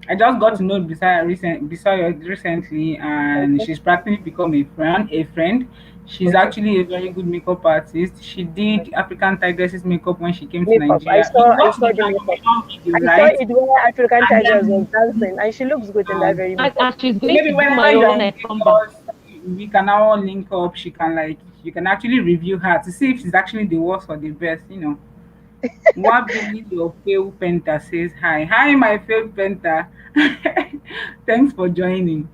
I just got to know Busayo recently, and okay, she's practically become a friend. She's okay. actually a very good makeup artist. She did African Tigress's makeup when she came to Makeup. Nigeria. You I watched saw the the makeup. transformation video, I saw right? it where African And Tigress was then dancing, and she looks good in that um, very makeup. And she's so going maybe to do whenever my you're own in comeback. Lagos, we can now link up. She can like you can actually review her to see if she's actually the worst or the best. Wabili your failed penta says hi. Hi my failed penta. Thanks for joining.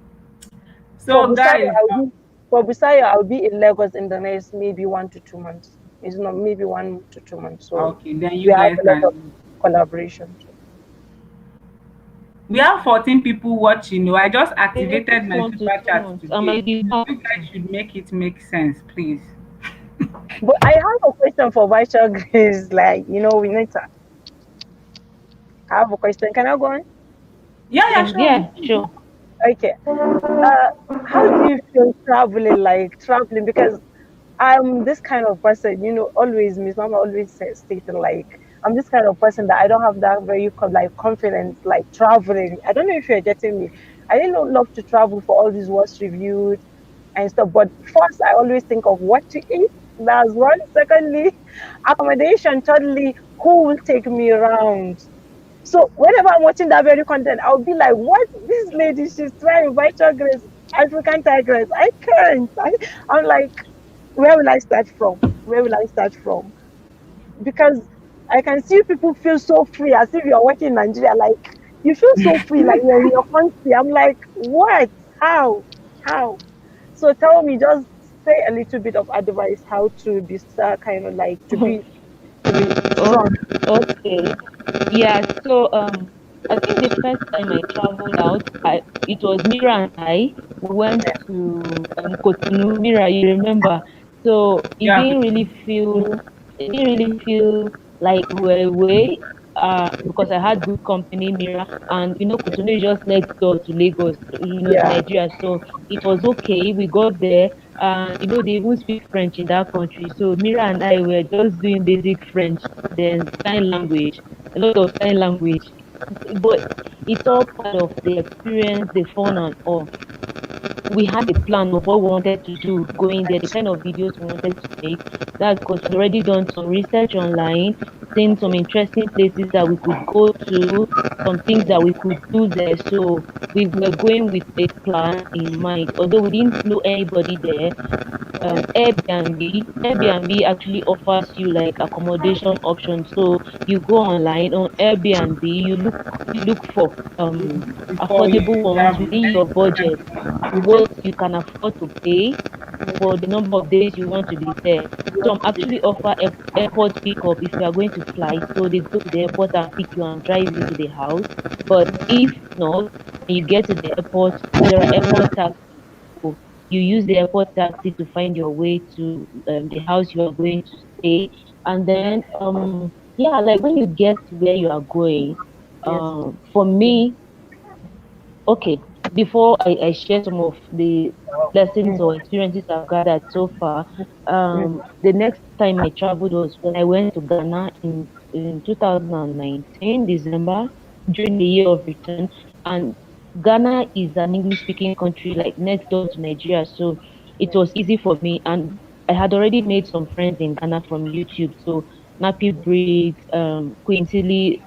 For So Busayo, guys, I'll be in Lagos in the next maybe 1 to 2 months. It's not maybe 1 to 2 months. So okay, then we you have guys a lot of can collaboration. we have 14 people watching. I just The activated next my one to super two chat months, I today. might be back. You guys should make it make sense, please. But I have a question for Vice Grace. Like, we need to. I have a question. Can I go on? Yeah, yeah, sure. Yeah, sure. Okay. How do you feel traveling? Like traveling because I'm this kind of person. Always Miss Mama always says stating like I'm this kind of person that I don't have that very like confidence like traveling. I don't know if you're getting me. I didn't love to travel for all these what's reviewed and stuff. But first, I always think of what to eat. That's one. Secondly, accommodation. Thirdly, who will take me around? So whenever I'm watching that very content, I'll be like, what? This lady, she's trying Vital Grace, African Tigress. I can't. I'm like, where will I start from? Where will I start from? Because I can see people feel so free as if you're working in Nigeria. Like, you feel so free, like you're in your country. I'm like, what? How? How? So tell me, just say a little bit of advice how to be kind of like to be Oh, strong. okay. Yeah, so I think the first time I traveled out, it was Mira and I. We went Yeah, to Cotonou. Mira, you remember? So Yeah. it didn't really feel like we were away. Because I had good company, Mira, and Cotonou is just next door to Lagos, to yeah, Nigeria. So it was okay. We got there, and they even speak French in that country. So Mira and I were just doing basic French, then sign language, a lot of sign language. But it's all part of the experience, the fun and all. We had a plan of what we wanted to do going there, the kind of videos we wanted to make. That's because we'd already done some research online, seen some interesting places that we could go to, some things that we could do there. So we were going with a plan in mind. Although we didn't know anybody there, Airbnb actually offers you like accommodation options. So you go online on Airbnb, you look for Before affordable you ones have within any your budget, what you can afford to pay for the number of days you want to be there. Some actually offer airport pickup if you are going to fly. So they go to the airport and pick you and drive you to the house. But if not, when you get to the airport, there are airport taxis. So you use the airport taxi to find your way to the house you are going to stay. And then yeah, like when you get to where you are going, yes, for me, okay, before I share some of the lessons or experiences I've gathered so far, the next time I traveled was when I went to Ghana in 2019, December, during the year of return. And Ghana is an English speaking country, like next door to Nigeria. So it was easy for me. And I had already made some friends in Ghana from YouTube. So Nappy Briggs, Quintily,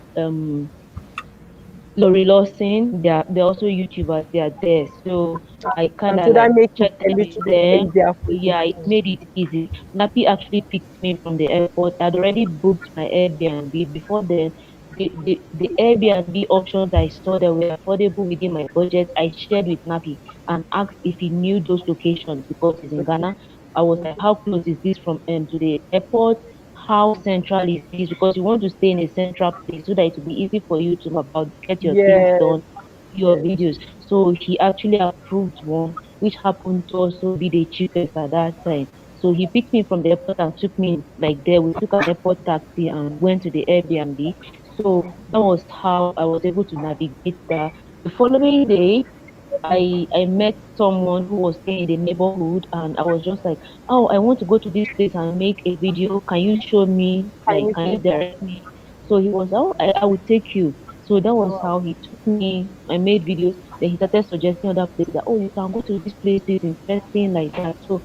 Lori Lawson, they're also YouTubers, they are there. So I kind and of so that like makes it a chatted with little bit them. easier for you. Yeah, it made it easy. Nappy actually picked me from the airport. I'd already booked my Airbnb before then. The Airbnb options I saw that were affordable within my budget, I shared with Nappy and asked if he knew those locations because he's in Okay. Ghana. I was like, how close is this from to the airport? How central is this? Because you want to stay in a central place so that it will be easy for you to about get your things Yes, done, your yes, videos. So he actually approved one, which happened to also be the cheapest at that time. So he picked me from the airport and took me like there. We took an airport taxi and went to the Airbnb. So that was how I was able to navigate that. The following day, I met someone who was staying in the neighborhood and I was just like, oh, I want to go to this place and make a video. Can you show me? can Like, you can you take that? direct me? So he was, oh, I will take you. So that was Oh, how he took me. I made videos. Then he started suggesting other places that, oh, you can go to this place, it's interesting like that. So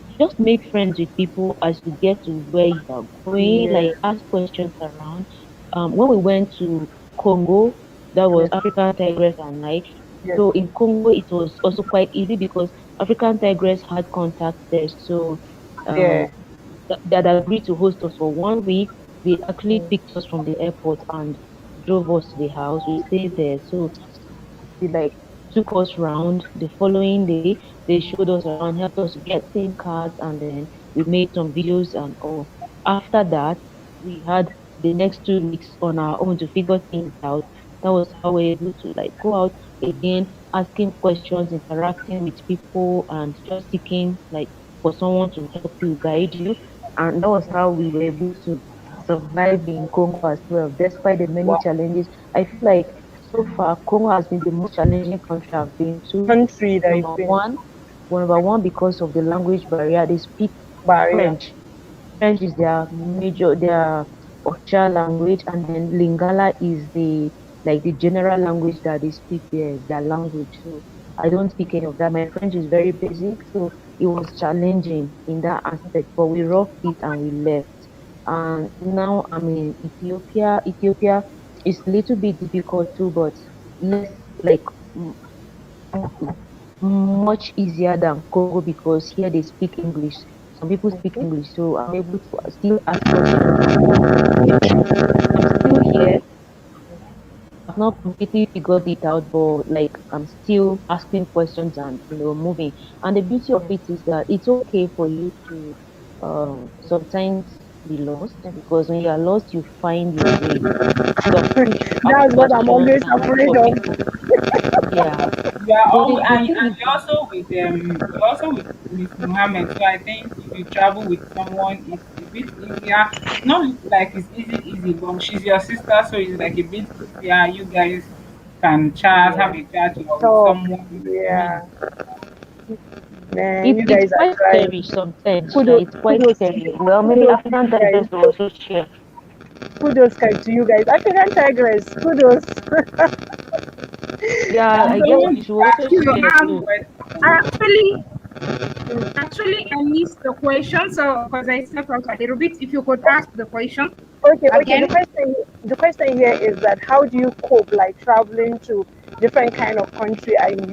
you just make friends with people as you get to where you are going, yes, like ask questions around. When we went to Congo, that was yes, African Tigress and I. yes, So in Congo, it was also quite easy because African Tigress had contacts there. So yeah, um, that agreed to host us for 1 week. They actually picked us from the airport and drove us to the house. We stayed there. So they like took us round. The following day, they showed us around, helped us to get SIM cards, and then we made some videos and all. After that, we had the next 2 weeks on our own to figure things out. That was how we were able to like go out again, asking questions, interacting with people, and just seeking like for someone to help you, guide you. and that was how we were able to survive in Congo as well, despite the many Wow. challenges. I feel like so far Congo has been the most challenging country I've been to. Country that Number you've been one, number one because of the language barrier. They speak barrier. French. French is their official language, and then Lingala is the like the general language that they speak there, their language. So I don't speak any of that. My French is very basic, so it was challenging in that aspect, but we rocked it and we left. And now I'm in Ethiopia. Ethiopia is a little bit difficult too, but less like much easier than Congo because here they speak English. Some people speak Okay. English, so I'm able to still ask questions and communicate. I'm still here. I've not completely figured it out, but like I'm still asking questions and moving. And the beauty of it is that it's okay for you to sometimes be lost because when you are lost, you find your way. Some people should ask That's what I'm questions always and look afraid for of. people. Yeah. You are But always, the thing and is that you're also with Miss Muhammad. So I think if you travel with someone, it's a bit easier. Not like it's easy, but she's your sister, so it's like a bit easier. You guys can chat, have Yeah. a chat. You're with Talk. someone. I mean, Yeah. Man, it's you it's guys are quite trying. scary sometimes. Yeah, Kudos, it's quite kudos, scary. Well, maybe kudos to African you guys. Tigress will also share. Kudos to you guys. African Tigress. Kudos. Yeah, can I guess someone she be should also You, asking share you too. questions? actually, I missed the question, so because I stepped out a little bit, if you could ask the question Okay. again. The question here is that how do you cope like traveling to different kind of country and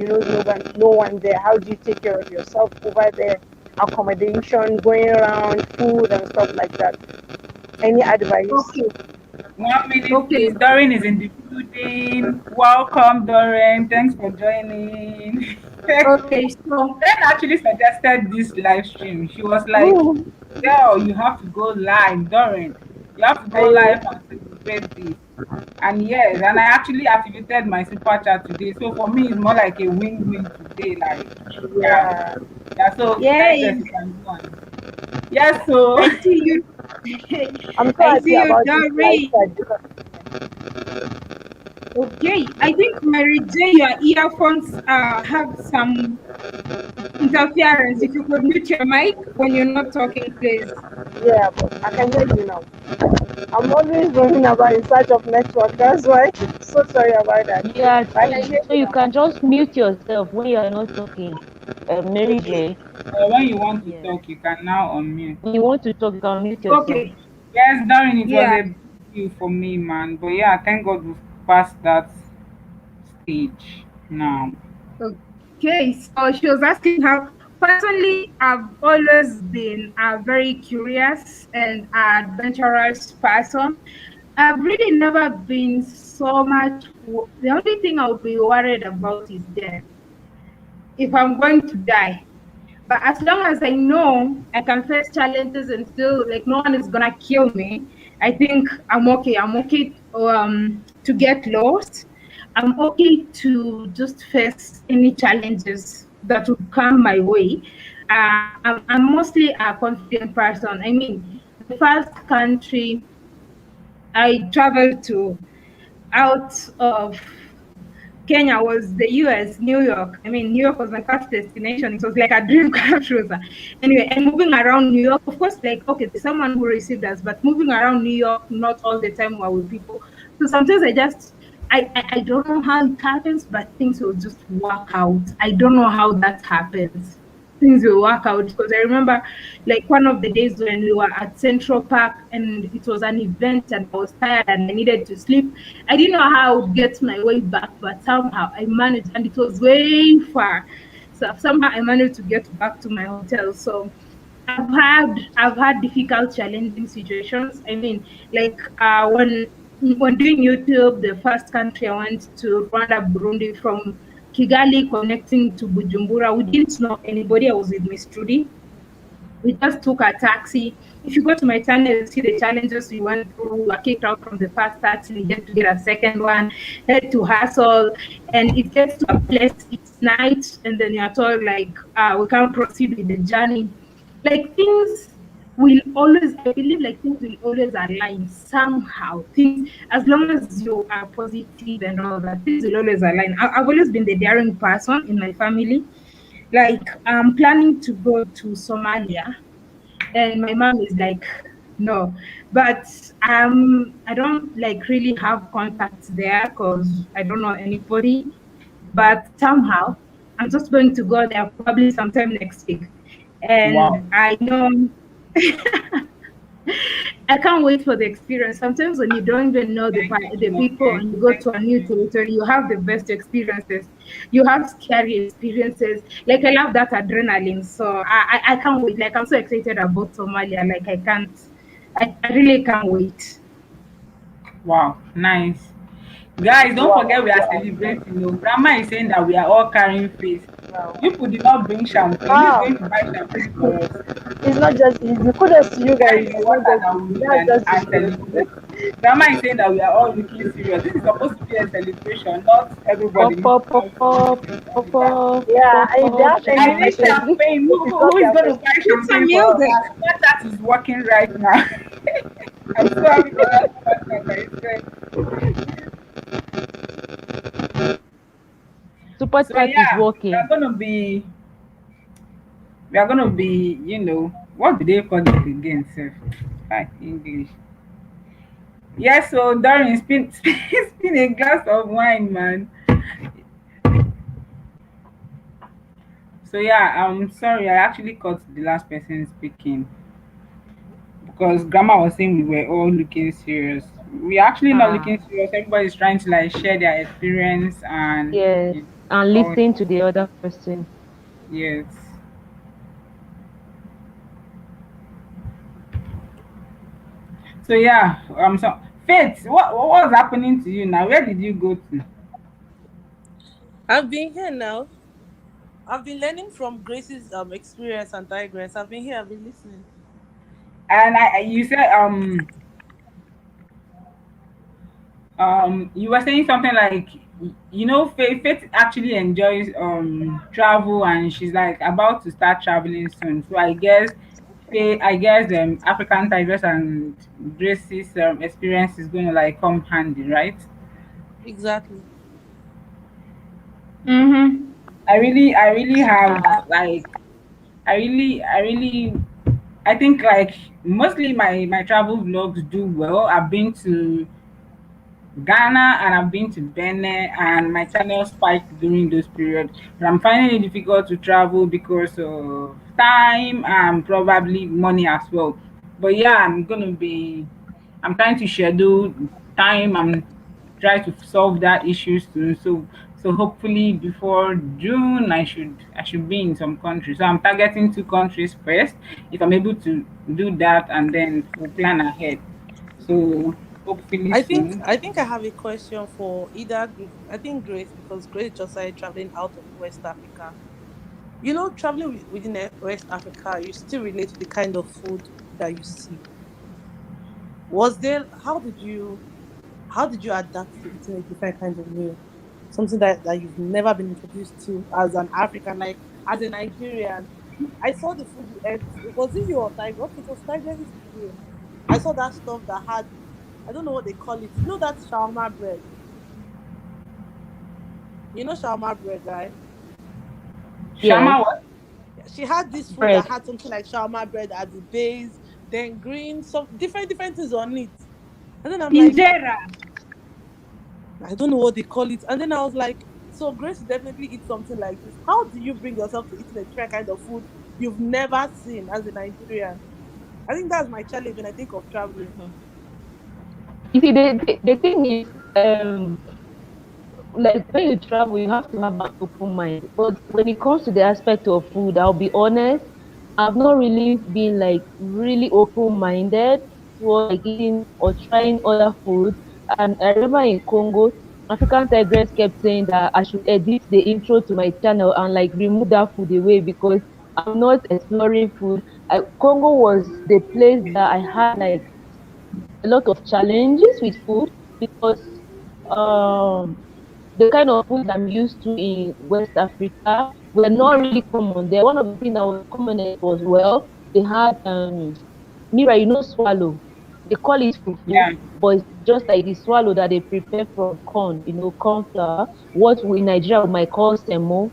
no one there? How do you take care of yourself over there? Accommodation, going around, food and stuff like that. Any advice? Okay, 1 minute, okay, please. Doreen is in the building. Welcome, Doreen. Thanks for joining. okay. So, Jen actually suggested this live stream. She was like, Ooh, "Girl, you have to go live, Doreen. You have to go I, live and celebrate this." And yes, and I actually activated my super chat today. So for me, it's more like a win-win today. Like, yeah, yeah. yeah. So Tigress, yay! you can go on. Yes, so I see you. I'm so I happy see you, about this live Dory. chat because Okay, I think Mary J, your earphones have some interference. If you could mute your mic when you're not talking, please. yeah, but I can hear you now. I'm always running about in search of network. That's why. So sorry about that. Yeah, But I can hear so you you now. can just mute yourself when you are not talking. Mary Okay. J. when you want to Yeah. talk, you can now unmute. When you want to talk, you can mute yourself. Okay, Yes, Darren, it was yeah, a big deal for me, man. But yeah, thank God we've passed that stage now. okay. So she was asking how, personally, I've always been a very curious and adventurous person. I've really never been so much. The only thing I'll be worried about is death. If I'm going to die. But as long as I know I can face challenges and still like no one is gonna kill me, I think I'm okay. I'm okay to get lost. I'm okay to just face any challenges that would come my way. I'm mostly a confident person. I mean, the first country I traveled to out of Kenya was the US, New York. I mean, New York was my first destination. It was like a dream come true. Anyway, and moving around New York, of course, like, okay, there's someone who received us, but moving around New York, not all the time we're with people. So sometimes I don't know how it happens, but things will just work out. I don't know how that happens. Things will work out because I remember like one of the days when we were at Central Park and it was an event and I was tired and I needed to sleep. I didn't know how I would get my way back, but somehow I managed, and it was way far. So somehow I managed to get back to my hotel. So I've had difficult, challenging situations. I mean, like when doing YouTube, the first country I went to, Rwanda, Burundi, from Kigali connecting to Bujumbura. We didn't know anybody. I was with Miss Trudy. We just took a taxi. If you go to my channel, you see the challenges we went through. We were kicked out from the first taxi. We had to get a second one, had to hustle. And it gets to a place, it's night, and then you're told, like, we can't proceed with the journey. Like things, will always, I believe like things will always align somehow. Things, as long as you are positive and all that, things will always align. I've always been the daring person in my family. Like I'm planning to go to Somalia, and my mom is like, no. But I don't like really have contacts there because I don't know anybody. But somehow I'm just going to go there probably sometime next week. Wow. And I know I can't wait for the experience. Sometimes when you don't even know Thank you the so much. people and you go Thank to a new you. territory, you have the best experiences. You have scary experiences. Like I love that adrenaline. So I can't wait. Like I'm so excited about Somalia. Like I can't. I really can't wait. Wow, nice. Guys, don't Wow, forget we are wow, celebrating. No, grandma is saying that we are all carrying face. You wow. people did not bring champagne. Who is Ah, going to buy champagne for us? it's not just easy. Kudos to you Get guys. your It's water not just that we easy. need That's just the and truth. celebrate. Grandma is saying that we are all looking serious. This is supposed to be a celebration, not everybody Papa, looking how papa, foolish with that. papa, Yeah, and if they papa, have I any need questions, papa. champagne. this is Who what we is are going to questioning. buy Put some champagne for us? music. Super chat is working right now. I'm so happy for that super chat. I swear. Super So chat is yeah, working. we are gonna be, what do they call it again, sir? Hi, English. Yeah, so Dorian, spin, spin a glass of wine, man. So yeah, I'm sorry, I actually cut the last person speaking because Grandma was saying we were all looking serious. We're actually not looking Ah, serious. Everybody's trying to like share their experience and yes. you And all. listen to the other person. Yes. So yeah, so Faith, what was happening to you now? Where did you go to? I've been here now. I've been learning from Grace's experience and Tigress. I've been here. I've been listening. And you said you were saying something like Faith actually enjoys travel and she's like about to start traveling soon. So I guess African Tigers and Grace's experience is going to like come handy, right? Exactly. Mm-hmm. I really have Ah, like I really I think like mostly my travel vlogs do well. I've been to Ghana and I've been to Benin and my channel spiked during those periods. But I'm finding it difficult to travel because of time and probably money as well. But yeah, I'm trying to schedule time and try to solve that issue soon. So hopefully before June I should be in some countries. So I'm targeting two countries first. If I'm able to do that and then we'll plan ahead. So hopefully soon. I think I have a question for either I think Grace, because Grace just started traveling out of West Africa. You know, traveling within West Africa, you still relate to the kind of food that you see. Was there how did you adapt to eating a different kind of meal? Something that you've never been introduced to as an African, like as a Nigerian. I saw the food you ate. Was it your Tiger? Okay, it was Tigress's video. I saw that stuff that had, I don't know what they call it. You know that shawarma bread? You know shawarma bread, right? Shama yes. what? She had this food that Bread. had something like shawarma bread as the base, then green, some different things on it. And then I'm like, Injera. I don't know what they call it. And then I was like, so Grace will definitely eat something like this. How do you bring yourself to eating a different kind of food you've never seen as a Nigerian? I think that's my challenge when I think of traveling. Mhm. You see, the thing is, like when you travel, you have to have an open mind. But when it comes to the aspect of food, I'll be honest, I've not really been like really open-minded toward like eating or trying other food. And I remember in Congo, African Tigress kept saying that I should edit the intro to my channel and like remove that food away because I'm not exploring food. Congo was the place that I had like a lot of challenges with food because um the kind of food I'm used to in West Africa were not really common there. One of the things that was common was, well, they had Mira, you know swallow. They call it fufu, Yeah. but it's just like the swallow that they prepare from corn, corn flour. What we in Nigeria we might call semo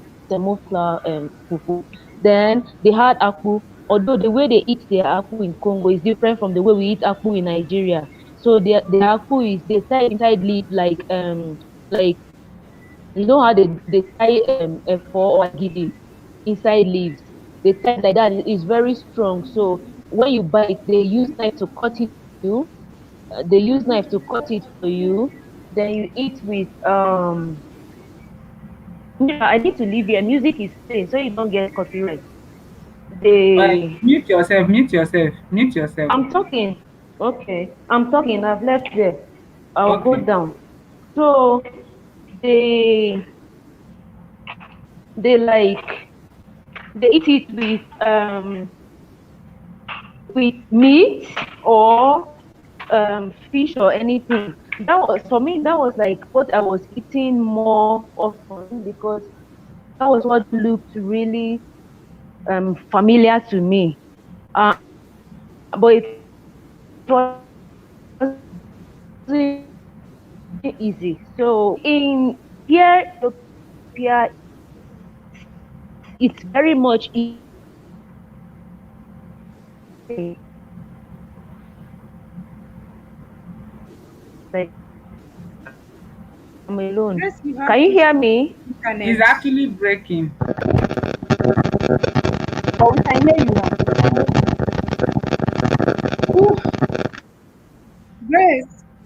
flour fufu. Then they had akpu. Although the way they eat their akpu in Congo is different from the way we eat akpu in Nigeria. So their akpu is they tie it inside leaf like how they tie efo or agidi inside leaves. They tie it like that. It's very strong. So when you bite, they use knife to cut it for you. They use knife to cut it for you. Then you eat with Mira, I need to leave here. Music is playing, so you don't get copyright. They Mute yourself, mute yourself, mute yourself. I'm talking. Okay. I'm talking. I've left there. I'll go Okay. down. So they they like they eat it with meat or fish or anything. That was for me. That was like what I was eating more often because that was what looked really familiar to me. But it wasn't easy. So in here, Ethiopia, it's very much like I'm alone. Grace, you Can have you to hear switch me? It's internet. actually breaking. But we can hear you now. We can hear you. Ooh,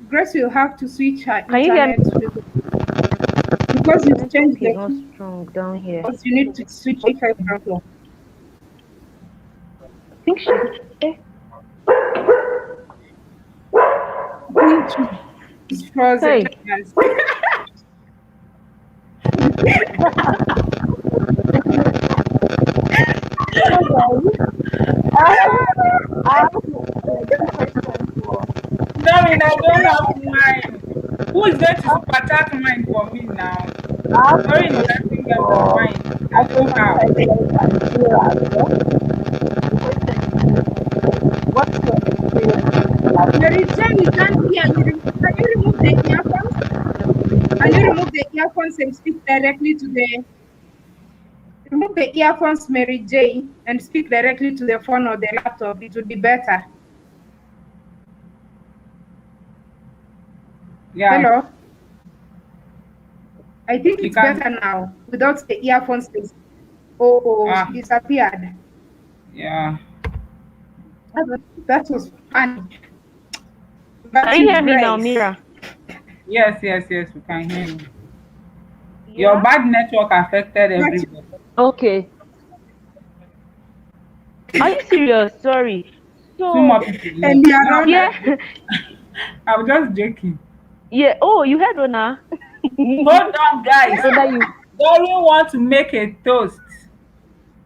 Grace will have to switch her Can you hear me? internet because you've Network changed is the not strong down here. course. You need to switch Wi-Fi from. I think she. Eh, I think she's frozen. hey, Yes. So guys, I have two questions for. Darling, I don't have mine. Who is going to super chat mine for me now? I have two Sorry, is questions asking them for for mine. I don't African have. Tigress and Mira as well. The question is, what's your experience with Mary blackmail? Jane, we can't hear you. Can you remove the earphones? Can you remove the earphones and speak directly to the remove the earphones, Mary J, and speak directly to the phone or the laptop? It would be better. Yeah, Hello? I think you it's can. better now without the earphones. Oh, she Ah, disappeared. yeah. That was funny. Back can to you you, hear me now, Grace. Mira? Yes, yes, yes, we can hear you. Your Yeah. bad network affected Back to everybody. Okay. Are you serious? Sorry. Two more So people and left. you are Now, on. yeah, I'm just joking. yeah. Oh, you heard Rona? Hold on, guys. Rona, you. Don't want to make a toast.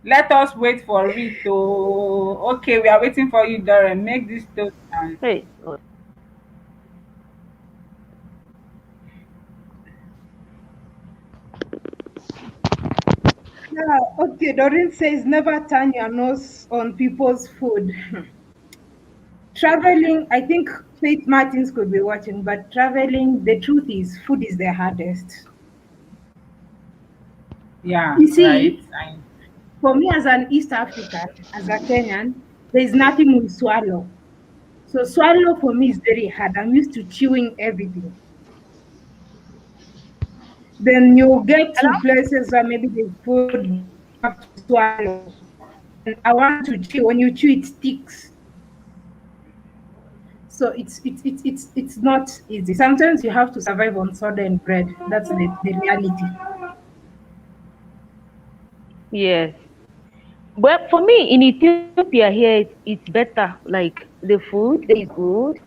Let us wait for it. Oh, okay, we are waiting for you, Darren. Make this toast. Hey. Oh, Yeah, okay. Doreen says never turn your nose on people's food. Traveling, I think Faith Martins could be watching, but traveling, the truth is, food is the hardest. Yeah, You right. see, for me as an East African, as a Kenyan, there is nothing we swallow. So swallow for me is very hard. I'm used to chewing everything. Then you get to places where maybe the food you have to swallow. And I want to chew. When you chew, it sticks. So it's not easy. Sometimes you have to survive on soda and bread. That's the reality. yes. Well, for me in Ethiopia here, it's better. Like the food there is good.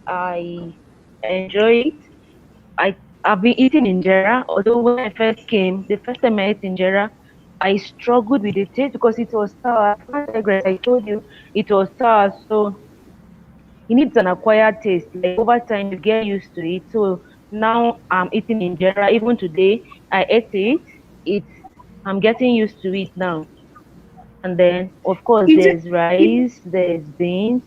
I enjoy it. I've been eating injera. Although when I first came, the first time I ate injera, I struggled with the taste because it was sour. I told you it was sour, so it needs an acquired taste. Like over time, you get used to it. So now I'm eating injera. Even today, I ate it. It's I'm getting used to it now. And then, of course, It, there's it rice, there's beans.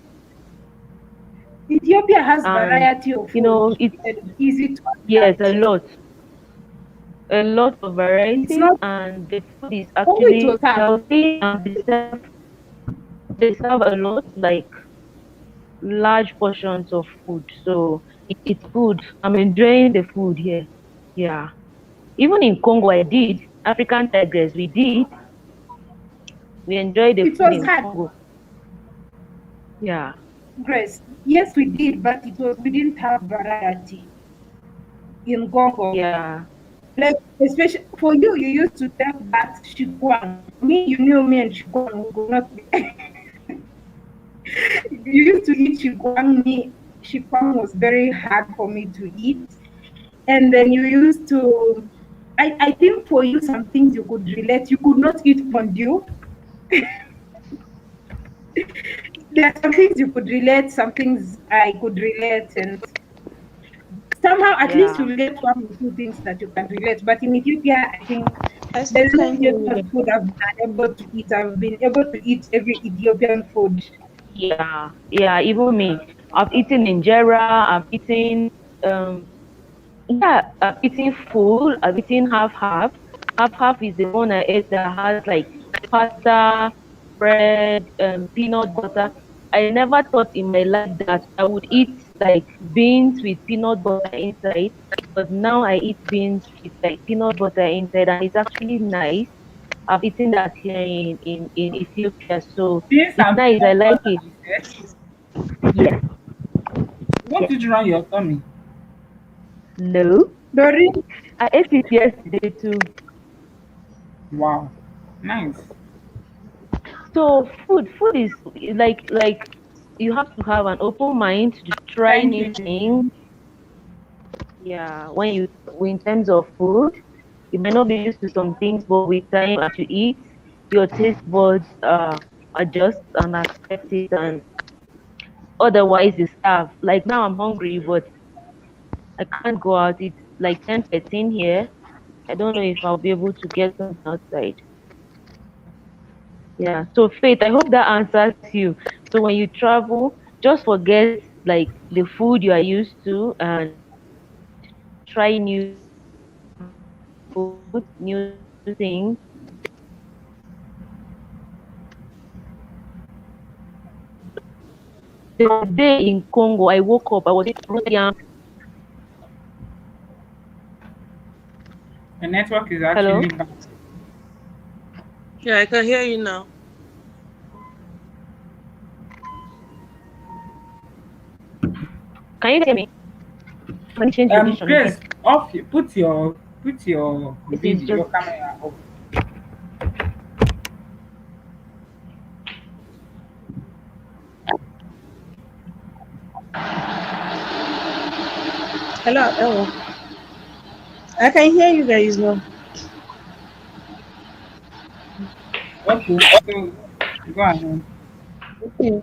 Ethiopia has And variety of food it's, and easy to yes, adapt. a lot of It's varieties, not, and the food is oh, it actually was hard. healthy, and they serve a lot, like large portions of food. So it's good. I'm enjoying the food here. Yeah. Even in Congo, I did African Tigress. We did. We enjoyed the It food was in hard, Congo. Yeah. Grace. Yes, we did, but it was we didn't have variety in Congo. Yeah. Like especially for you, you used to take that shikwang. Me, you knew me and shikwang we could not be. You used to eat shikwang. Me, shikwang was very hard for me to eat. And then you used to. I think for you, some things you could relate. You could not eat fondue. There are some things you could relate, some things I could relate, and somehow at least Yeah. you'll get one or two things that you can relate. But in Ethiopia, I think I there's still no can't hear you Ethiopian there. food I've been unable to eat. I've been able to eat every Ethiopian food. Yeah. Yeah. Even me. I've eaten injera. I've eaten yeah, I've eaten full. I've eaten half half. Half half is the one I ate that has like pasta, bread, peanut butter. I never thought in my life that I would eat like beans with peanut butter inside, but now I eat beans with like peanut butter inside, and it's actually nice. I've eaten that here in Ethiopia, so Beans it's and nice. I peanut like butter, it. you said? Yes, Won't yes. it run your tummy? No, Dory, I ate it yesterday too. Wow. Nice. So food is like you have to have an open mind to try Thank new you. things. Yeah, in terms of food, you may not be used to some things, but with time as you eat, your taste buds adjust and accept it, and otherwise you starve. Like now I'm hungry, but I can't go out. It's like 10:13 here. I don't know if I'll be able to get something outside. Yeah. So Faith, I hope that answers you. So when you travel, just forget like the food you are used to and try new food, new things. There was a day in Congo, I woke up, I was eating roasted yam. The network is Hello? actually bad. Yeah, I can hear you now. Can you guys hear me? Let me change location Grace, again. off. Put your This is video, just your camera off. Hello, hello. I can hear you guys now. Okay. So go ahead. Okay.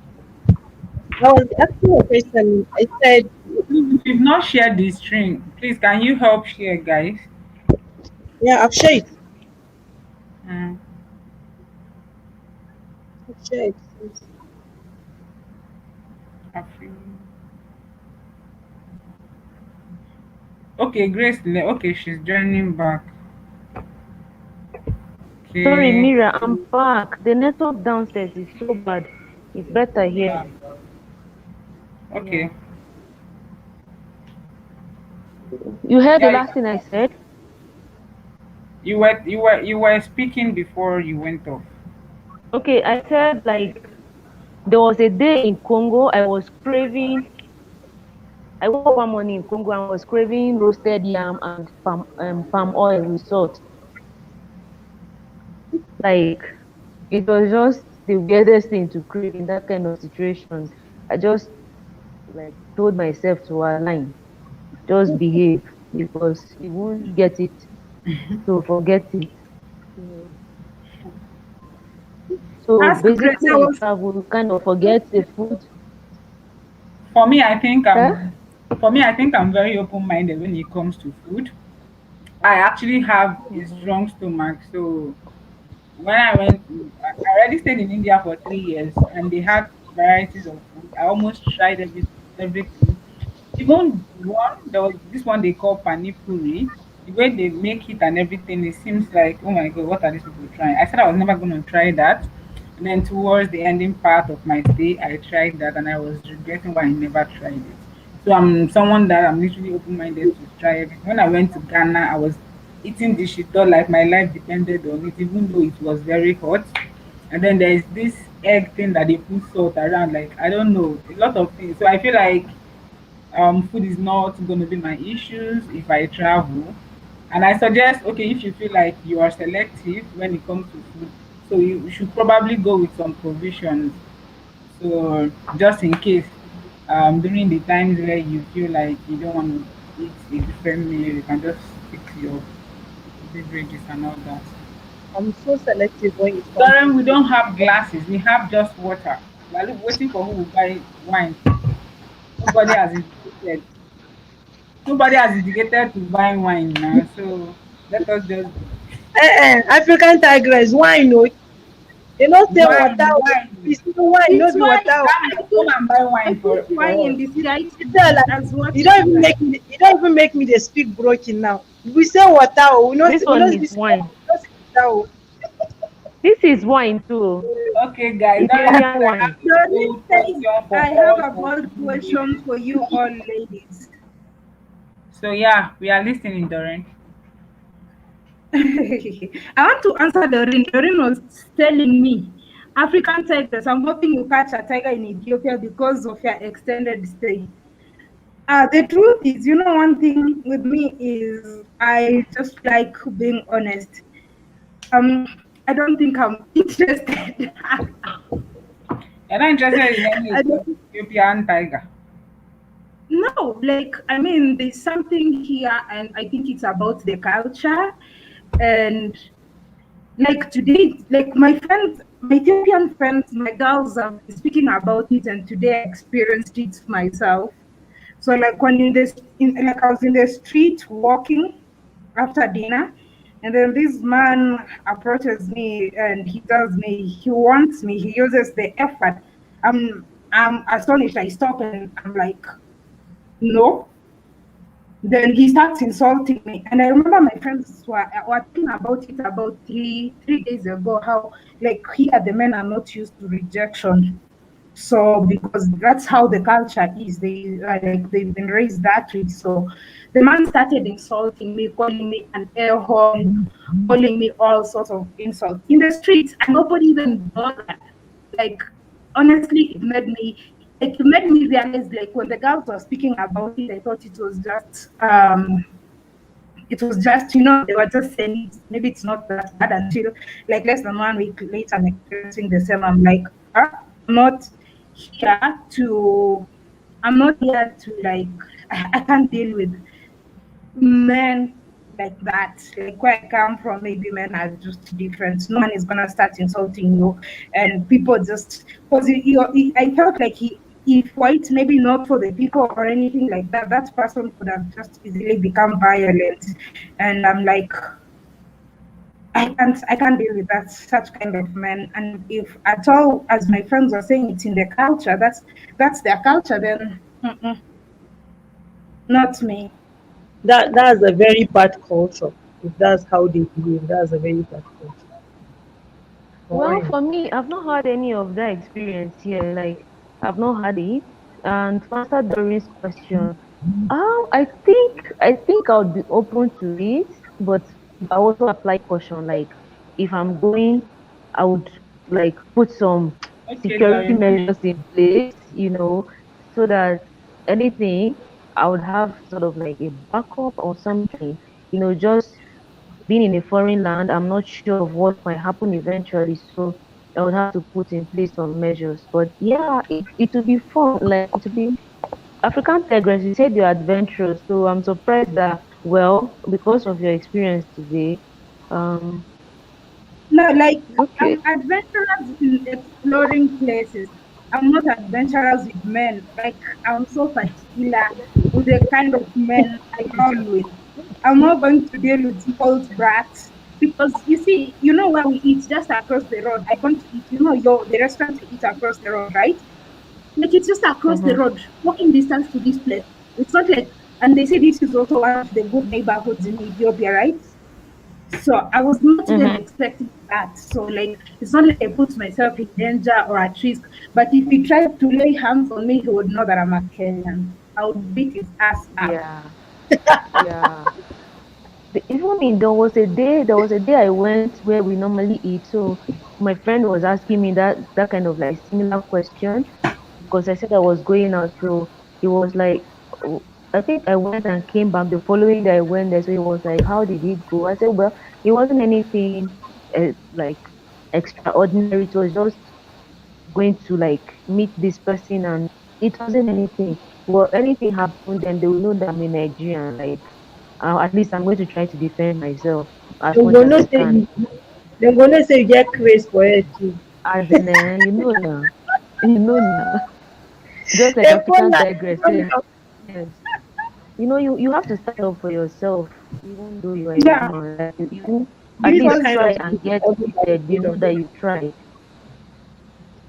I was asking a question. I said, Please, if you've not shared this string, please can you help share, guys? yeah, I've shared. Mm, I've shared. I feel. Okay, Grace. Okay, she's joining back. sorry, Okay. Mira, I'm back. The network downstairs is so bad. It's better here. Okay. Yeah. You heard the Yeah, last thing I said? you were speaking before you went off. Okay, I said like there was a day in Congo I was craving. I woke up one morning in Congo and was craving roasted yam and palm oil with salt. Like it was just the weirdest thing to crave in that kind of situation. I just like told myself to align, just behave because you won't get it. So forget it. Yeah. So ask basically, Grace. when you travel, you kind of forget the food. For me, I think Huh? I'm very open-minded when it comes to food. I actually have a Mm-hmm. strong stomach, so when I already stayed in India for 3 years, and they had varieties of food. I almost tried everything. everything. Even one, there was this one they call pani puri. The way they make it and everything, it seems like, oh my god, what are these people trying? I said I was never going to try that. And then towards the ending part of my stay, I tried that and I was regretting why I never tried it. So I'm someone that I'm literally open-minded to try everything. When I went to Ghana, I was eating the shito like my life depended on it, even though it was very hot. And then there is this egg thing that they put salt around, like I don't know, a lot of things. So I feel like food is not going to be my issues if I travel. And I suggest, okay, if you feel like you are selective when it comes to food, so you should probably go with some provisions. So just in case, during the times where you feel like you don't want to eat a different meal, you can just stick to your beverages and all that. I'm so selective when it comes to Darren, we food. don't have glasses. We have just water. We are waiting for who will buy wine. Nobody has indicated. Nobody has indicated to buy wine now, so let us just African Tigress, wine no. They no say water wine, o. wine. You see wine no It's be why water o. Come, I come put and buy I wine put wine for in us. the right You tell am as what you you don't even like. make me dey speak broken now. We say water o, This we one no is be say wine. we no say water o. This is wine too. Okay, guys, Darren Ethiopian said I wine. have a Doreen bold says, question for I have all a of bold you question ladies. for you all ladies. So yeah, we are listening, Darren. I want to answer Doreen. Doreen was telling me, African tigers, I'm hoping you catch a tiger in Ethiopia because of your extended stay. The truth is, one thing with me is I just like being honest. Um, I don't think I'm interested. You're not interested in any I don't, Ethiopian tiger. no, like, I mean, there's something here, and I think it's about the culture. And like today, like my friends, my Ethiopian friends, my girls have been speaking about it, and today I experienced it myself. So like when like I was in the street walking after dinner, and then this man approaches me and he tells me he wants me. He uses the effort. I'm astonished. I stop and I'm like, no. Then he starts insulting me, and I remember my friends were talking about it about three days ago. How like here the men are not used to rejection, so because that's how the culture is, they like they've been raised that way. So the man started insulting me, calling me an air horn, calling me all sorts of insults in the streets, and nobody even bothered. Like honestly, it made me realize, like when the girls were speaking about it, I thought it was just they were just saying it, maybe it's not that bad, until like less than 1 week later I'm experiencing the same. I'm like, i'm not here to I'm not here to like I can't deal with men like that. Like where I come from, maybe men are just different. No one is gonna start insulting you, and people just because I felt like if white, maybe not for the people or anything like that, that person could have just easily become violent. And I'm like, I can't deal with that such kind of men. And if at all, as my friends were saying, it's in the culture, that's their culture, then not me. That's a very bad culture. If that's how they behave, that's a very bad culture. Well, Wine. for me, I've not had any of that experience here. Like, I've not had it. And to answer Doris' question, I think I would be open to it, but I also apply caution. Like, if I'm going, I would like put some Okay, security Darren. measures in place, so that anything, I would have sort of like a backup or something. Just being in a foreign land, I'm not sure of what might happen eventually. So I would have to put in place some measures. But yeah, it will be fun. Like it will be African Tigress, you said you're adventurous. So I'm surprised that, well, because of your experience today, um, No, like okay. I'm adventurous in exploring places. I'm not adventurous with men. Like I'm so particular with the kind of men I roll with. I'm not going to deal with spoiled brats because you see, where we eat just across the road. I want to eat. The restaurant we eat across the road, right? Like it's just across the Mm-hmm. road, walking distance to this place. It's not like, and they say this is also one of the good neighborhoods in Ethiopia, right? So I was not even Mm-hmm. expecting that. So like it's not like I put myself in danger or at risk. But if he tried to lay hands on me, he would know that I'm a Kenyan. I would beat his ass up. Yeah. Yeah. Even me, there was a day I went where we normally eat. So my friend was asking me that kind of like similar question because I said I was going out. So he was like, oh, I think I went and came back the following day. I went there. So he was like, how did it go? I said, well, it wasn't anything like extraordinary. It was just going to like meet this person, and it wasn't anything. Well, anything happened, then they will know that I'm a Nigerian. Like, at least I'm going to try to defend myself as Dem much go as know I say can. you get craze for it too. As in, you know now, you know now, just like African Ebola, Tigress said, yes. You have to stand up for yourself, even though you are a Yeah, woman. Like you at this na least because kind of try thing and get everybody seated. You need know of that it. you tried.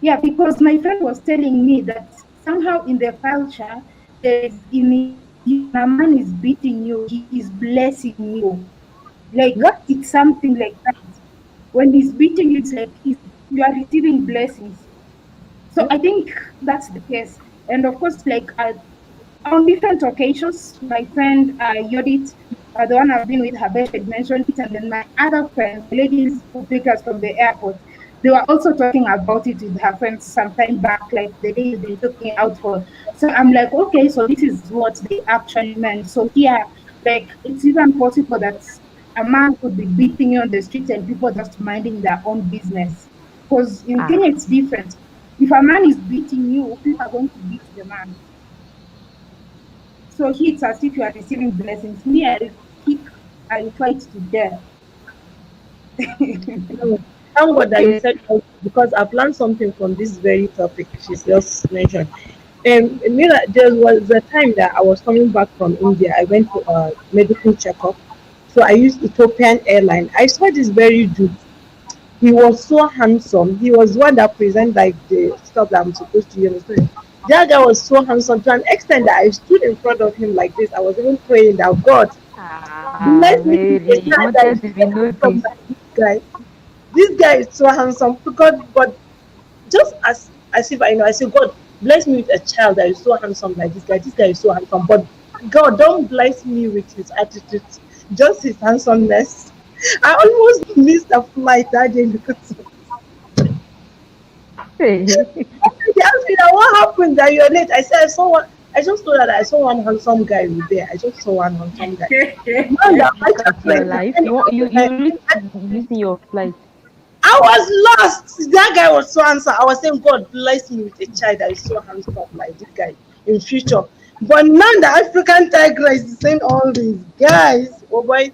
yeah, because my friend was telling me that somehow in the culture, there is in Ethiopia, when a man is beating you, he is blessing you. Like What? it's something like that. When he's beating you, it's like you are receiving blessings. So I think that's the case. And of course, like on different occasions, my friend Yodit, the one I've been with, her best friend mentioned it, and then my other friends, the ladies who pick us from the airport, they were also talking about it with her friends some time back, like the days they took me out for. So I'm like, okay, so this is what they actually meant. So here, like, it's even possible that a man could be beating you on the street and people just minding their own business. Because in Ah, Kenya, it's different. If a man is beating you, people are going to beat the man. So he, it's as if you are receiving blessings. Me, I will kick, I will fight to death. No. Thank God that you okay. said all this because I've learned something from this very topic she's just mentioned. Mira, there was a time that I was coming back from India. I went for a medical checkup. So I used Ethiopian airline. I saw this very dude. He was so handsome. He was one that present like the stuff that I'm supposed to understand. That guy was so handsome to an extent that I stood in front of him like this. I was even praying that God Ah, bless me with a Mary, you child that is wanted to be so handsome noticed. like this guy. This guy is so handsome because but just as if I know I say God bless me with a child that is so handsome like this guy. This guy is so handsome, but God don't bless me with his attitude, just his handsomeness. I almost missed a flight that day because of Hey. he asked me that what happened that you're late. I said I saw one. I just told her that I saw one handsome guy with there. I just saw one handsome guy. Now that my Look at your flight is life. kind You want you of you risked missing your flight. I was lost. That guy was so handsome. I was saying, God bless me with a child that is so handsome like this guy in future. But now the African Tigress is saying all these guys. Oh boy,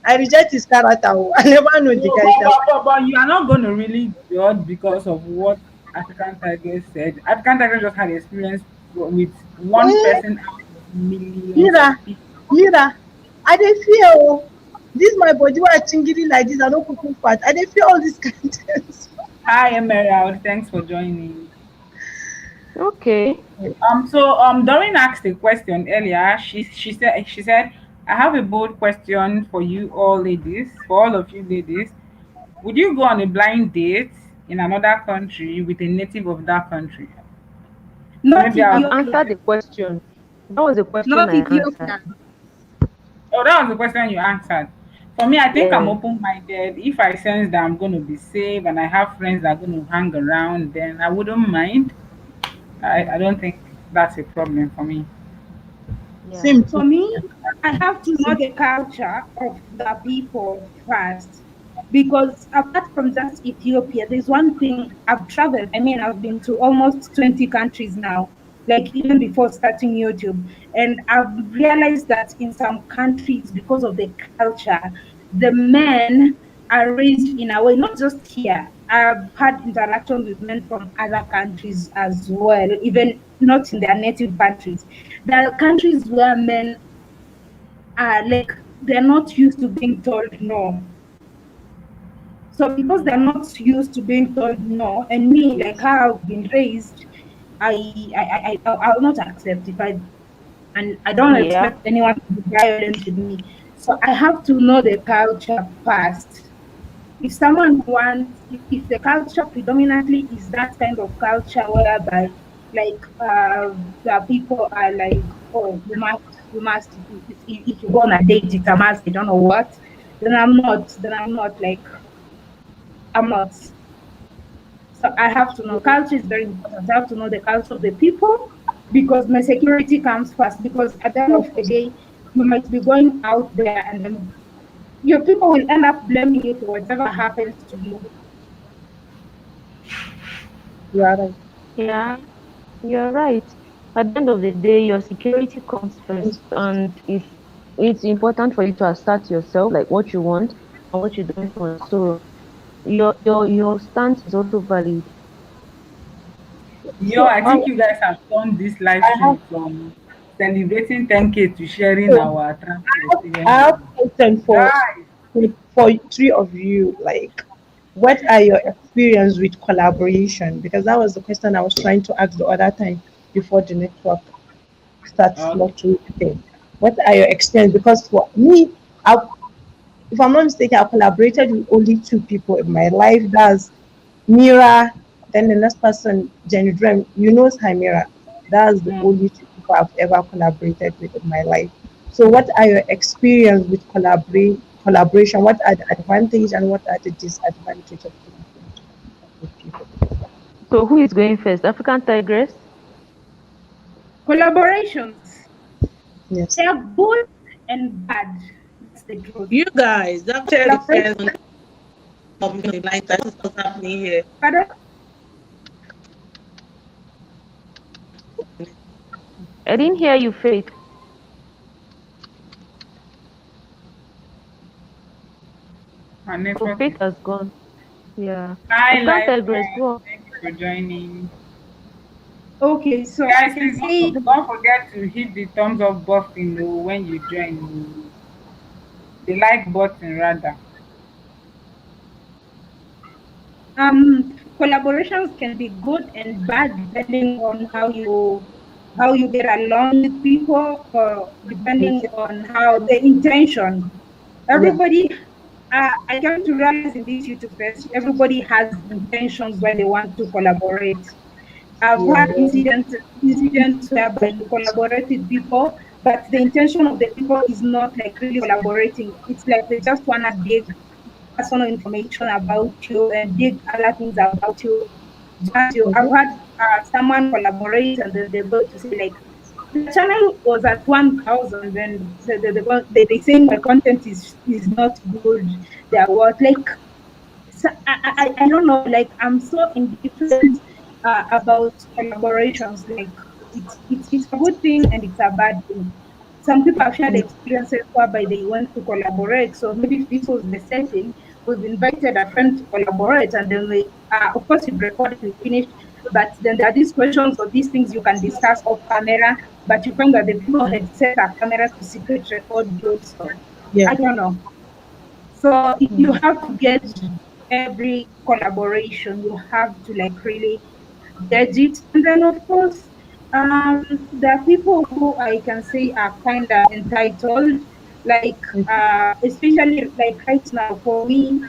I reject his character. Oh. I never know the No, guys that. but you are not going to really judge because of what African Tigers said. African Tigers just had experience with one Eh, person out of millions of Mira, people. Mira, I dey fear. Oh, this my body why chingiri like this. I don't cook fat. I dey fear all these kind of things. Hi, Emerald. Thanks for joining. Okay. Doreen asked a question earlier. She said, I have a bold question for you all ladies, for all of you ladies. Would you go on a blind date in another country with a native of that country? So Not maybe I've I'll. Ethiopia. answered the question. That was a question Not I answered. Ethiopia. Oh, that was the question you answered. For me, I think I'm Yeah. open-minded. If I sense that I'm going to be safe and I have friends that are going to hang around, then I wouldn't mind. I don't think that's a problem for me. Yeah. Same For too. me, I have to know Same. the culture of the people first. Because apart from just Ethiopia, there's one thing I've traveled. I mean, I've been to almost 20 countries now, like even before starting YouTube. And I've realized that in some countries, because of the culture, the men are raised in a way, not just here. I've had interactions with men from other countries as well, even not in their native countries. There are countries where men are like, they're not used to being told no. So because they're Yeah. not used to being told no, and me, like how I've been raised, I'll not accept if I and I don't Yeah. expect anyone to be violent with me. So I have to know the culture first. If someone wants, if the culture predominantly is that kind of culture whereby like the people are like, oh, you must, if you go on a date, it's a must. I don't know what. Then I'm not. Then I'm not like I'm not. So I have to know culture is very important. I have to know the culture of the people because my security comes first. Because at the end of the day, you might be going out there and then your people will end up blaming you for whatever happens to you. You are right. Yeah. You're right. At the end of the day, your security comes first, and it's important for you to assert yourself, like what you want and what you don't want. So your stance is also valid. Yo, So I think you guys have turned this live I have stream from celebrating 10K to sharing so our travel I experiences. have question Guys, for three of you. Like, what are your experience with collaboration? Because that was the question I was trying to ask the other time before the network starts okay. fluctuating. What are your experience? Because for me, I, if I'm not mistaken, I collaborated with only two people in my life. That's Mira, then the next person, Jenny Drem. You know her Mira. That's the Mm. only two people I've ever collaborated with in my life. So, what are your experience with collaboration? What are the advantage and what are the disadvantage of collaboration with people? So who is going first? African Tigress? Collaborations, Yes. they are good and bad. That's the truth. You guys, that actually Collaboration, depends on the blind side. What's happening here? pardon? I didn't hear you, Faith. Our Oh, network Faith is. has gone. Yeah. Hi, African live Tigress, one. go on. Thank you for joining. Okay, so I Guys, can please say don't forget to hit the thumbs up button when you join. The like button, rather. collaborations can be good and bad depending on how you get along with people, or depending on how the intention. Yeah. Everybody, I came to realize in this YouTube space, everybody has intentions when they want to collaborate. I've Yeah. had incidents whereby you collaborate with people, but the intention of the people is not like really collaborating. It's like they just wanna dig personal information about you and dig other things about you. Just you, I've Mm-hmm. had someone collaborate and then they're going to say like, the channel was at 1,000 and they saying my content is not good. They are what like, so I don't know, like I'm so indifferent about collaborations. Like it's a good thing and it's a bad thing. Some people have shared experiences whereby they went to collaborate. So maybe if this was the setting, we've invited a friend to collaborate, and then we, of course, we've recorded, we finished. But then there are these questions or these things you can discuss off camera, but you find that the people had set a camera to secret record you. So Yeah. I don't know. So you Mm. have to gauge every collaboration. You have to like really gauge it, and then of course, there are people who I can say are kind of entitled, like especially like right now for me,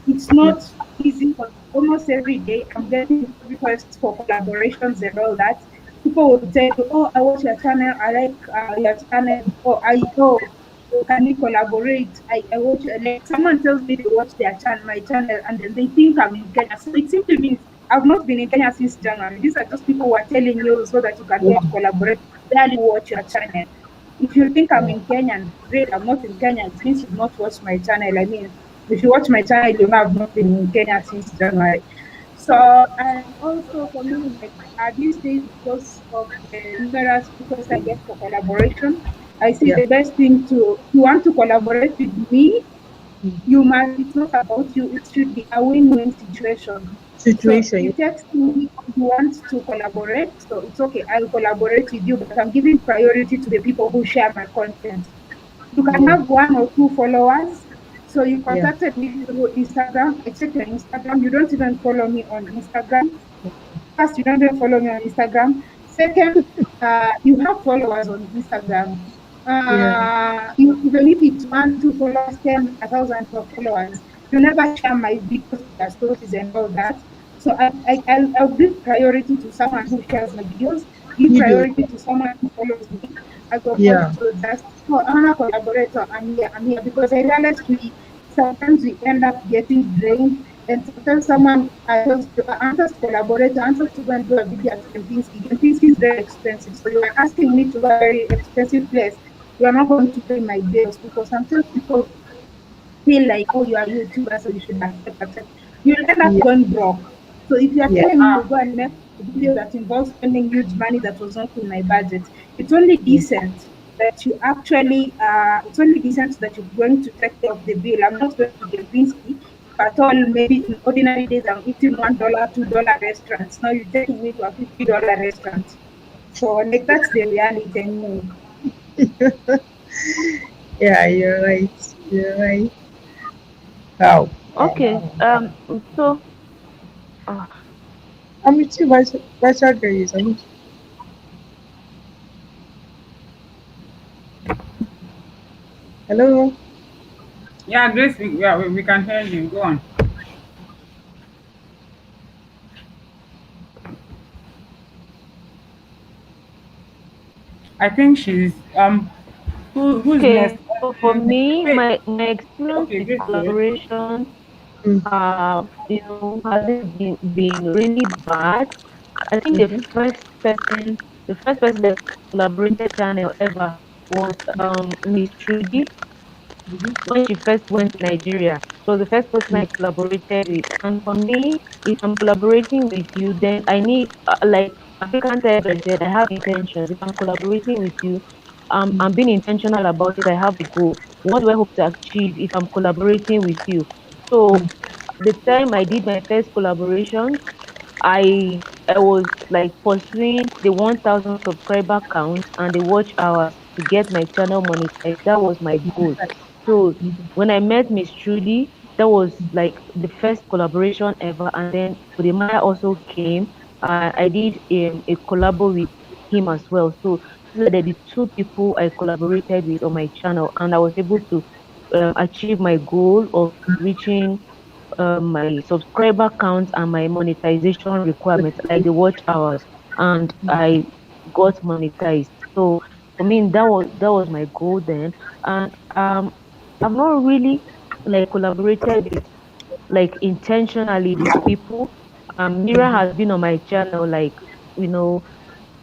it's not easy because almost every day I'm getting requests for collaborations and all that. People will tell you, "Oh, I watch your channel. I like your channel. Can we collaborate? I watch like someone tells me they watch their channel, my channel, and then they think I'm in Kenya. So it simply means I've not been in Kenya since January. These are just people who are telling you so that you can get collaborate. Barely watch your channel. If you think I'm in Kenya and really I'm not in Kenya, it means you've not watched my channel. I mean, if you watch my channel, you know I've not been in Kenya since January. So, and also for me, like these days, because of the numerous requests I get for collaboration, I see Yeah. the best thing to, if you want to collaborate with me, you must, it's not about you, it should be a win-win situation. So Situation. you text me, you want to collaborate, so it's okay, I'll collaborate with you, but I'm giving priority to the people who share my content. You can Yeah. have one or two followers. So you Yeah. contacted me through Instagram. I check your Instagram. You don't even follow me on Instagram. first, you don't even follow me on Instagram. Second, you have followers on Instagram. Yeah. Even if it's one, two followers, 10, 1,000 of followers, you never share my videos on their stories and all that. So I'll give priority to someone who shares my videos, give You do. priority to someone who follows me, as Yeah. opposed to just, oh, I'm a collaborator, I'm here, because I realized we sometimes we end up getting drained, and sometimes someone I just collaborate, I want to go and do a video at Kempinski. Kempinski is very expensive, so you are asking me to go a very expensive place. You are not going to pay my bills, because sometimes people feel like, oh, you are a YouTuber, so you should accept. You'll end up Yeah. going broke. So if you are Yeah. telling me to go and make a video that involves spending huge money that was not in my budget, it's only Yeah. decent that you actually, it's only decent that you're going to take care of the bill. I'm not going to Gempinski. If at all, maybe in ordinary days, I'm eating $1, $2 restaurants. Now you're taking me to a $50 restaurant. So, like, that's the reality anyway. Yeah, you're right. You're right. Wow. Okay. So, uh, I'm with you, Vice Grace. I'm with you. Hello. Yeah, Grace, yeah, we can hear you. Go on. I think she's who's next? okay. So for me, Wait. my experience Okay, with Grace, go ahead. collaboration, Mm. hasn't been really bad. I think Mm-hmm. the first person that collaborated channel ever was Miss Trudy when she first went to Nigeria. She was the first person I collaborated with. And for me, if I'm collaborating with you, then I need, like African Tigress said, I have intentions. If I'm collaborating with you, I'm being intentional about it. I have a goal. What do I hope to achieve if I'm collaborating with you? So the time I did my first collaboration, I was like pursuing the 1,000 subscriber count and the watch hours to get my channel monetized. That was my goal. So when I met Miss Trudy, that was like the first collaboration ever. And then Maya also came. I did a collabo with him as well. So these are the two people I collaborated with on my channel, and I was able to achieve my goal of reaching my subscriber count and my monetization requirements, like the watch hours, and I got monetized. So for me, that was my goal then, and I've not really like collaborated with like intentionally with people. Mira has been on my channel, like you know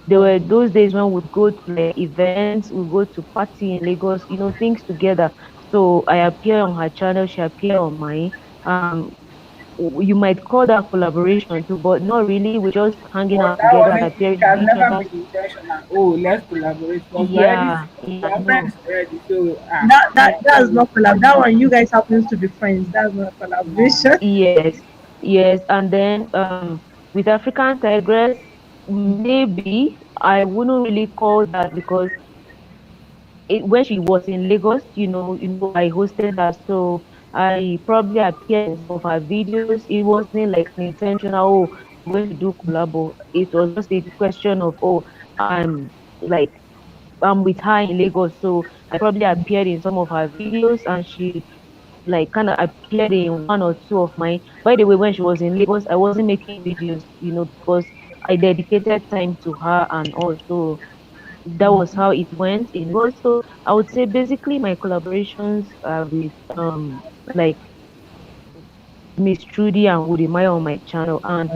there were those days when we'd go to like events, we go to party in Lagos, things together. So I appear on her channel, she appear on mine. Um, you might call that collaboration too, but not really. We're just hanging But out that together and wasn't. It appearing in has each never other's. been intentional. Oh, let's collaborate because we're already Yeah, we yeah, are friends no. already. So That's not collab. That one, you guys happens to be friends. That's not nah. collaboration. Yes, yes. And then with African Tigress, maybe I wouldn't really call that because when she was in Lagos, I hosted her, so I probably appeared in some of her videos. It wasn't like an intentional, oh, I'm going to do collabo. It was just a question of, oh, I'm like I'm with her in Lagos, so I probably appeared in some of her videos, and she like kind of appeared in one or two of mine. By the way, when she was in Lagos, I wasn't making videos, because I dedicated time to her and also that was how it went in Lagos. So I would say basically my collaborations are with like Miss Trudy and Woody Maya on my channel, and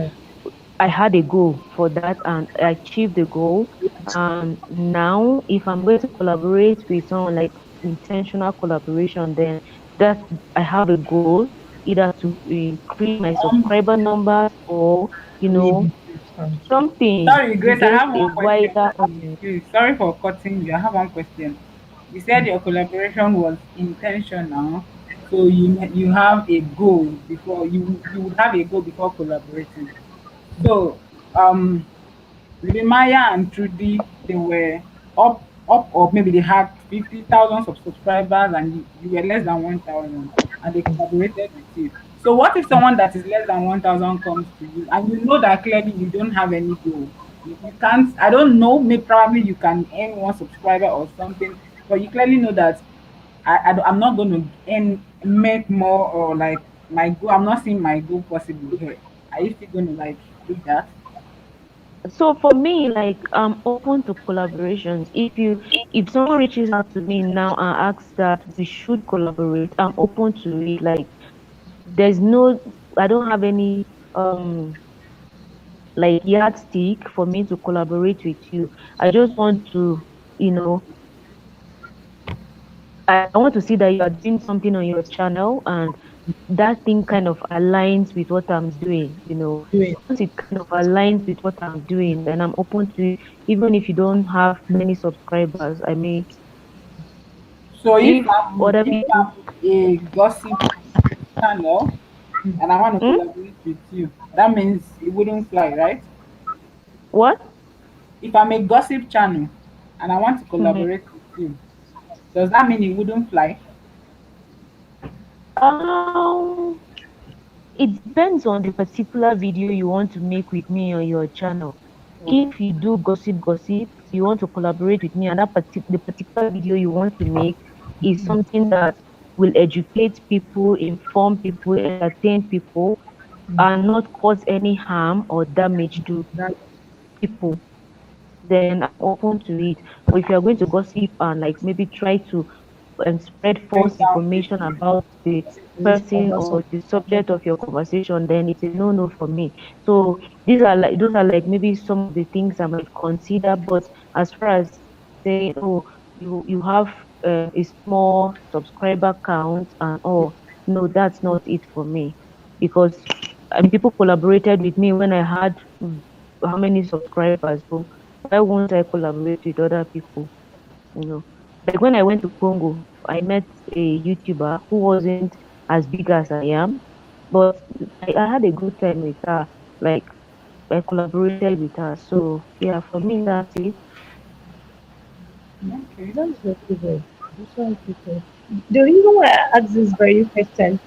I had a goal for that and I achieved the goal. And now if I'm going to collaborate with someone like intentional collaboration, then that I have a goal either to increase my subscriber numbers or Maybe something. something Sorry, to Grace. I get have a one question wider for audience. you. Sorry for cutting you. I have one question. You said your collaboration was intentional, so you have a goal before you would have a goal before collaborating. So maybe Maya and Trudy, they were up or maybe they had 50,000 subscribers and you were less than 1,000 and they collaborated with you. So what if someone that is less than 1,000 comes to you and you know that clearly you don't have any goal? You can't, I don't know, maybe probably you can earn one subscriber or something, but you clearly know that I'm not going to make more, or like my goal, I'm not seeing my goal possible here. Are you still going to like do that? So for me, like, I'm open to collaborations. If someone reaches out to me now and asks that we should collaborate, I'm open to it. Like, there's no, I don't have any like yardstick for me to collaborate with you. I just want to, you know, I want to see that you are doing something on your channel and that thing kind of aligns with what I'm doing, you know. Doing. Once it kind of aligns with what I'm doing, then I'm open to it. Even if you don't have many subscribers, I mean, So if other if people, I'm a gossip channel and I want to hmm? collaborate with you, that means it wouldn't fly, right? What? If I'm a gossip channel and I want to Mhm. collaborate with you, does that mean it wouldn't fly? Um, it depends on the particular video you want to make with me on your channel. If you do gossip, you want to collaborate with me, and the particular video you want to make is something that will educate people, inform people, entertain people, and not cause any harm or damage to That people, then I'm open to it. But if you're going to gossip and like maybe try to spread Bring false down information people. about the is person over or some. the subject of your conversation, then it's a no-no for me. So those are like maybe some of the things I might consider. But as far as saying, oh, you have a small subscriber count and all, no, that's not it for me. Because I mean, people collaborated with me when I had how many subscribers, so why won't I collaborate with other people? You know, like when I went to Congo, I met a YouTuber who wasn't as big as I am, but I had a good time with her. Like, I collaborated with her. So yeah, for me that's it. Okay. That's very good. That's very good. The reason why I asked this very question,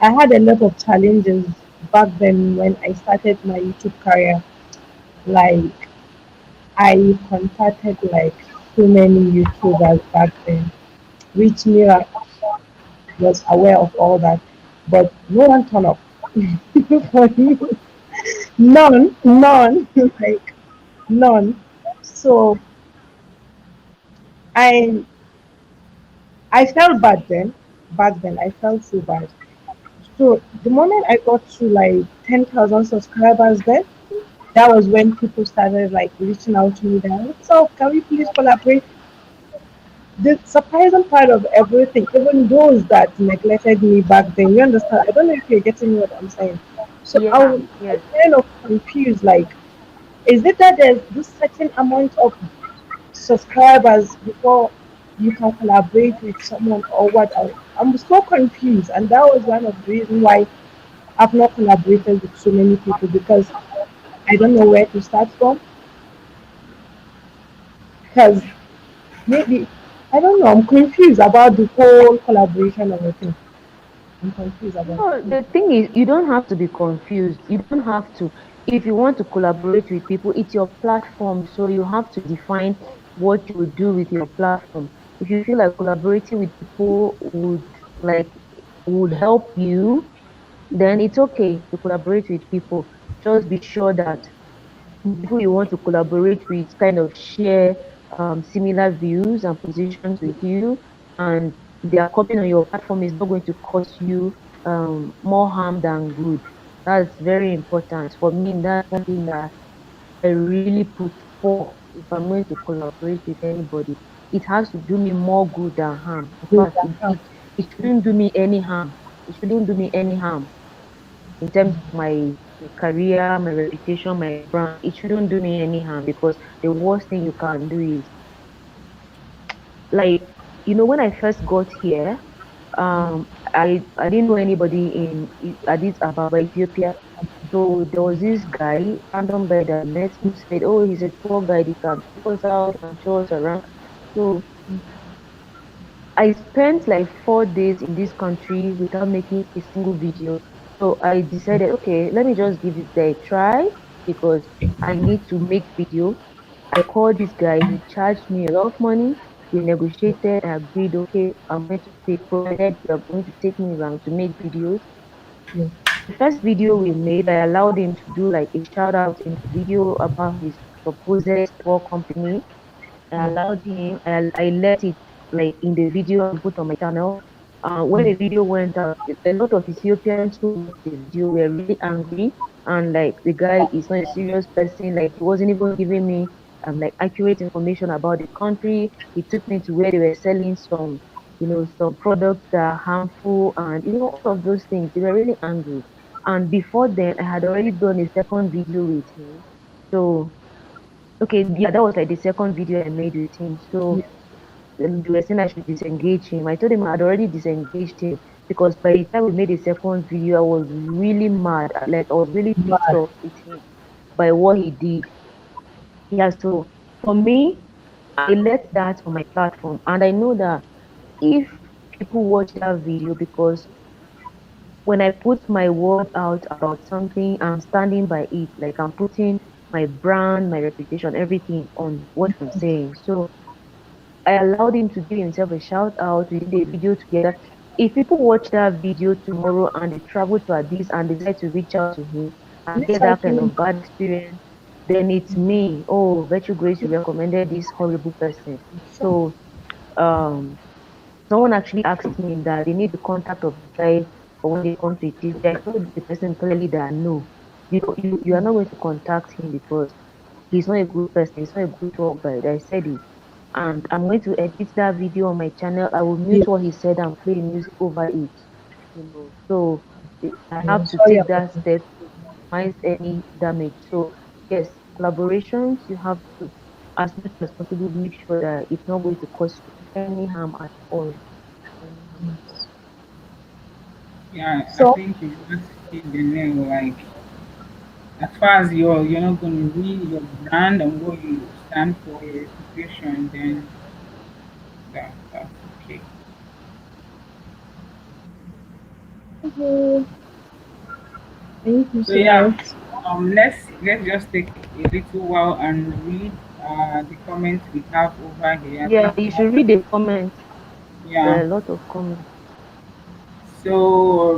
I had a lot of challenges back then when I started my YouTube career. Like I contacted like so many YouTubers back then, which Mira was aware of all that, but no one turned up for me. None, like none. So I I felt bad then. Back then, I felt so bad. So the moment I got to like 10,000 subscribers, then that was when people started like reaching out to me. That what's up? Can we please collaborate? The surprising part of everything, even those that neglected me back then, you understand? I don't know if you're getting what I'm saying. So Yeah, I was yes. kind of confused. Like, is it that there's this certain amount of subscribers before you can collaborate with someone or what? I'm so confused, and that was one of the reasons why I've not collaborated with so many people because I don't know where to start from. Because maybe I don't know. I'm confused about the whole collaboration of the thing. I'm confused about No, it. the thing is, you don't have to be confused. You don't have to. If you want to collaborate with people, it's your platform. So you have to define what you will do with your platform. If you feel like collaborating with people like would help you, then it's okay to collaborate with people. Just be sure that the people you want to collaborate with kind of share similar views and positions with you, and their coming on your platform is not going to cause you more harm than good. That's very important for me. That's one thing that I really put for if I'm going to collaborate with anybody. It has to do me more good than harm. In Good fact, account. it shouldn't do me any harm. It shouldn't do me any harm in terms of my career, my reputation, my brand. It shouldn't do me any harm because the worst thing you can do is like, when I first got here, I didn't know anybody in Addis Ababa, Ethiopia. So there was this guy, random guy that I met who said, "Oh, he's a tour guide. He can take us out and show us around." So I spent like 4 days in this country without making a single video. So I decided, okay, let me just give this guy a try because I need to make video. I called this guy, he charged me a lot of money. We negotiated, I agreed, okay, I'm going to pay, provided you are going to take me around to make videos. Yeah. The first video we made, I allowed him to do like a shout out in the video about his supposed poor company. I Yeah. allowed him, I let it like in the video and put on my channel. When the video went out, a lot of Ethiopians who watched the video were really angry, and like the guy is not a serious person. Like he wasn't even giving me like accurate information about the country. He took me to where they were selling some, some products that are harmful, and all of those things. They were really angry. And before then, I had already done a second video with him. So okay, yeah, that was like the second video I made with him. So they were saying I should disengage him. I told him I had already disengaged him because by the time we made the second video, I was really mad. Like I was really pissed Mad. off with him by what he did. Yeah, so for me, I let that on my platform, and I know that if people watch that video, because when I put my word out about something, I'm standing by it. Like I'm putting my brand, my reputation, everything on what I'm saying. So I allowed him to give himself a shout out. We did a video together. If people watch that video tomorrow and they travel to Addis and decide to reach out to him and This get that kind actually of bad experience, then it's me. Oh, Virtue Grace, you recommended this horrible person. sure. So um someone actually asked me that they need the contact of the guy for when they come to Ethiopia. I told the person clearly that no, you are not going to contact him because he's not a good person, he's not a good tour guide. I said it. And I'm going to edit that video on my channel. I will Yeah. mute what he said and play music over it. So I Yeah. have to Sorry take about that that. step to minimize any damage. So yes, collaborations, you have to, as much as possible, make sure that it's not going to cause you any harm at all. Any harm at all. Yeah, I So think you just hit the nail. Like, as far as you're not going to ruin your brand and what you stand for, your reputation, then that's okay. okay, thank you So so yeah, much. let's just take a little while and read the comments we have over here. I Yeah, think we you have, should read the comments. There yeah. are a lot of comments. So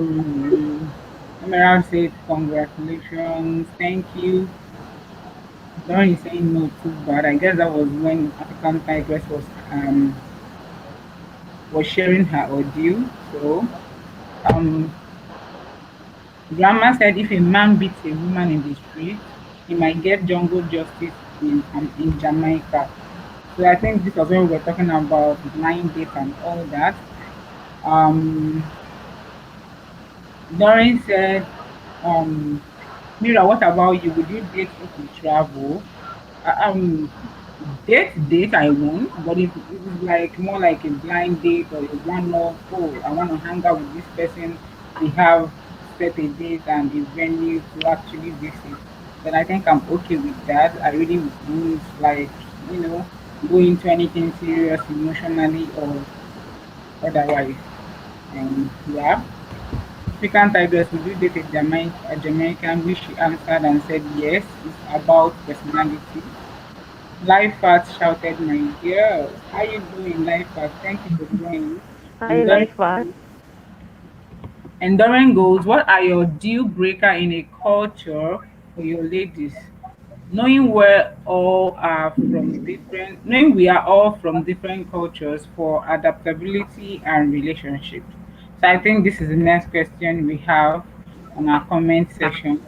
Emerald said congratulations, thank you. Lauren is saying no too bad. I guess that was when African Tigress was sharing her audio. So um grandma said if a man beats a woman in the street, he might get jungle justice in Jamaica. So I think this was when we were talking about blind date and all that. Um, Doreen said, um, Mira, what about you? Would you date if you travel? Um, date I won't, but if it's like more like a blind date or a one-off, oh, I want to hang out with this person, we have set a date and a venue to actually visit, then I think I'm okay with that. I really won't like, you know, go into anything serious emotionally or otherwise. And yeah, African Tigress, would you date a Jamaican? Which she answered and said yes, it's about personality. Life Fat shouted, my girl, how you doing, Life Fat? Thank you for joining. Hi, And Doreen, life fast. and Doreen goes, what are your deal breaker in a culture for your ladies? Knowing we are all from different cultures for adaptability and relationships. So I think this is the next question we have on our comment section.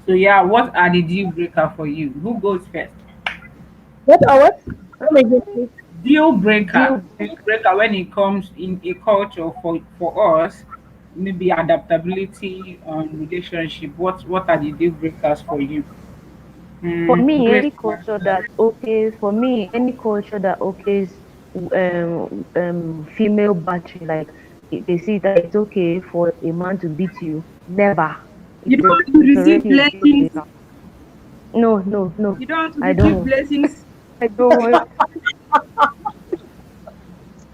So yeah, what are the deal breaker for you? Who goes first? What or what? Come again, please. Deal Deal breaker. breaker when it comes in a culture for us, maybe adaptability relationship. What are the deal breakers for you? For me, Grace. any culture that okay, for me, any culture that okays female battery, like they see that it's okay for a man to beat you. Never. You don't want to It's receive already a deal blessings. breaker. No, no, no. You don't want to I don't receive want. blessings. I don't want.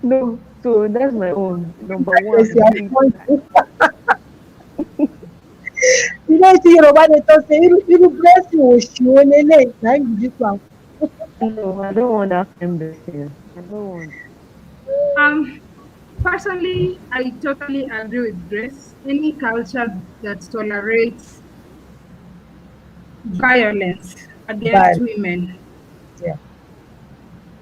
No. So that's my own number Yes, one you deal are breaker. fine. tí Yorùbá nation say irú blessing òṣì wo leléyìí na im be dis one. No, I don't want that kind blessing. I don't want. Um, Personally, I totally agree with Grace. Any culture that tolerates violence against But women, yeah,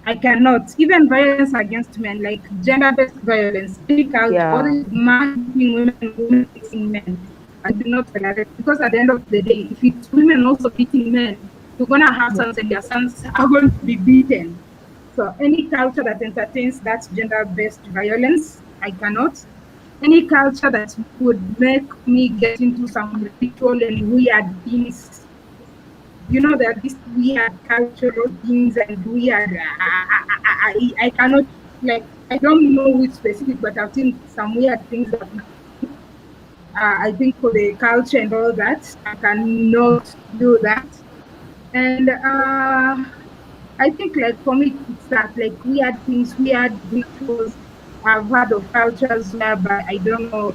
I cannot. Even violence against men, like gender-based violence, any culture, whether Yeah. it's man hitting women or women hitting men, I do not tolerate. Because at the end of the day, if it's women also beating men, you're gonna have sons and your sons are going to be beaten. So any culture that entertains that gender-based violence, I cannot. Any culture that would make me get into some ritual and weird things, there are these weird cultural things and weird. I cannot, like, I don't know which specific, but I've seen some weird things that I think for the culture and all that, I cannot do that. And I think, like, for me, it's that, like, weird things, weird rituals. I've heard of cultures whereby, I don't know,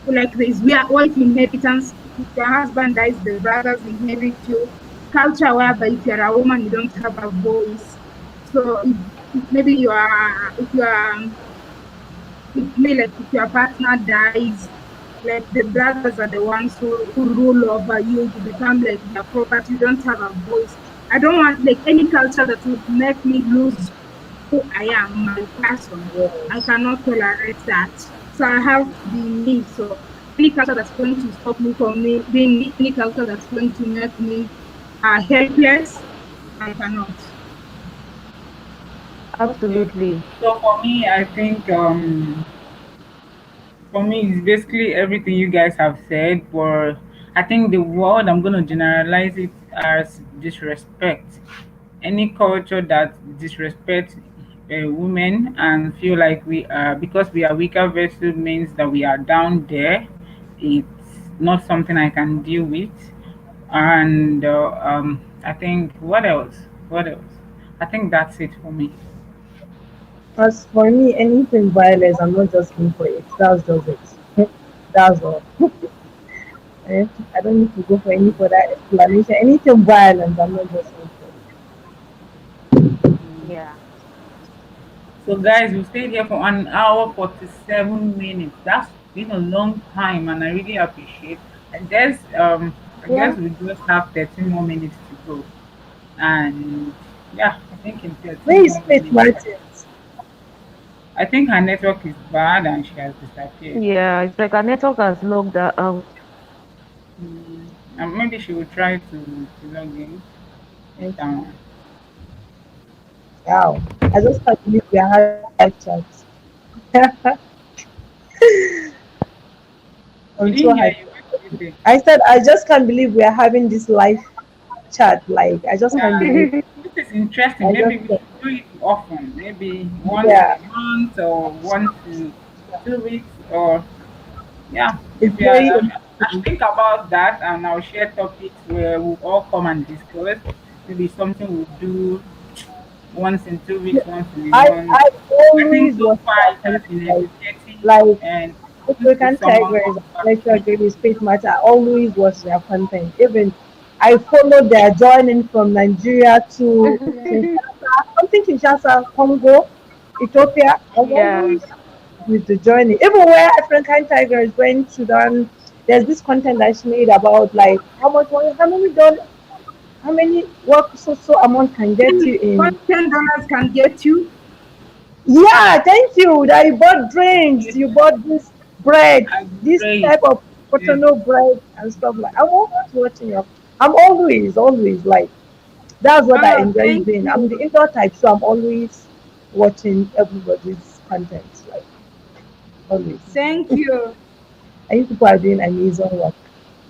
like this wife inheritance. If your husband dies, the brothers inherit you. Culture whereby if you're a woman, you don't have a voice. So if maybe if you are if me like if your partner dies, like the brothers are the ones who rule over you. You become like their property. You don't have a voice. I don't want like any culture that would make me lose who I am, my person. I yes. cannot tolerate that. So I have to be me. So any culture that's going to stop me from me being me, any culture that's going to make me helpless, I cannot. Okay. Absolutely. So for me, I think for me it's basically everything you guys have said, but I think the word I'm gonna generalize it as disrespect. Any culture that disrespects women and feel like we are because we are weaker vessel means that we are down there. It's not something I can deal with. And I think what else? What else? I think that's it for me. As for me, anything violence, I'm not just in for it. That's just it. That's all. I don't need to go for any further explanation. Anything violent, I'm not just in for Yeah. So, guys, we stayed here for an hour 47 minutes. That's been a long time, and I really appreciate. I Yeah. guess we just have 13 more minutes to go, and yeah, I think in it. 13 Where is more Faith minutes, Martins? I think her network is bad and she has disappeared. Yeah. It's like our network has logged that out. And maybe she will try to log in later Okay. on. Wow. I just can't believe we are having this live chat. We I'm so didn't hear happy. you. What did you say? I said I just can't believe we are having this live chat. Like I just can't Yeah, believe. this is interesting. I Maybe just we can't. should do it often. Maybe once in Yeah. a month or once in 2 weeks or yeah. It's Maybe very I should interesting. think about that and I'll share topics where we'll all come and discuss. Maybe something we'll do once in 2 weeks, once in a month. I I think always so watch far their it has content. been Like educating like and if African someone Tigress, comes back to Natural me. Girl, Space Matter. I always watch their content. Even I follow their joining from Nigeria to Kinshasa, something Kinshasa, Congo, Ethiopia. I was Yeah. always with the journey. Even where African Tigers went Sudan, there's this content that she made about like how much money, how many dollars, how many what so amount can get you What in. $10 can get you? Yeah, thank you. That you bought drinks, you bought this bread, I this pray. type of Yes. potato bread and stuff like. I'm always watching your. I'm always like that's what I Oh, enjoy thank doing. I'm the you. indoor type, so I'm always watching everybody's content. Like always. Thank you. And you people are doing amazing work.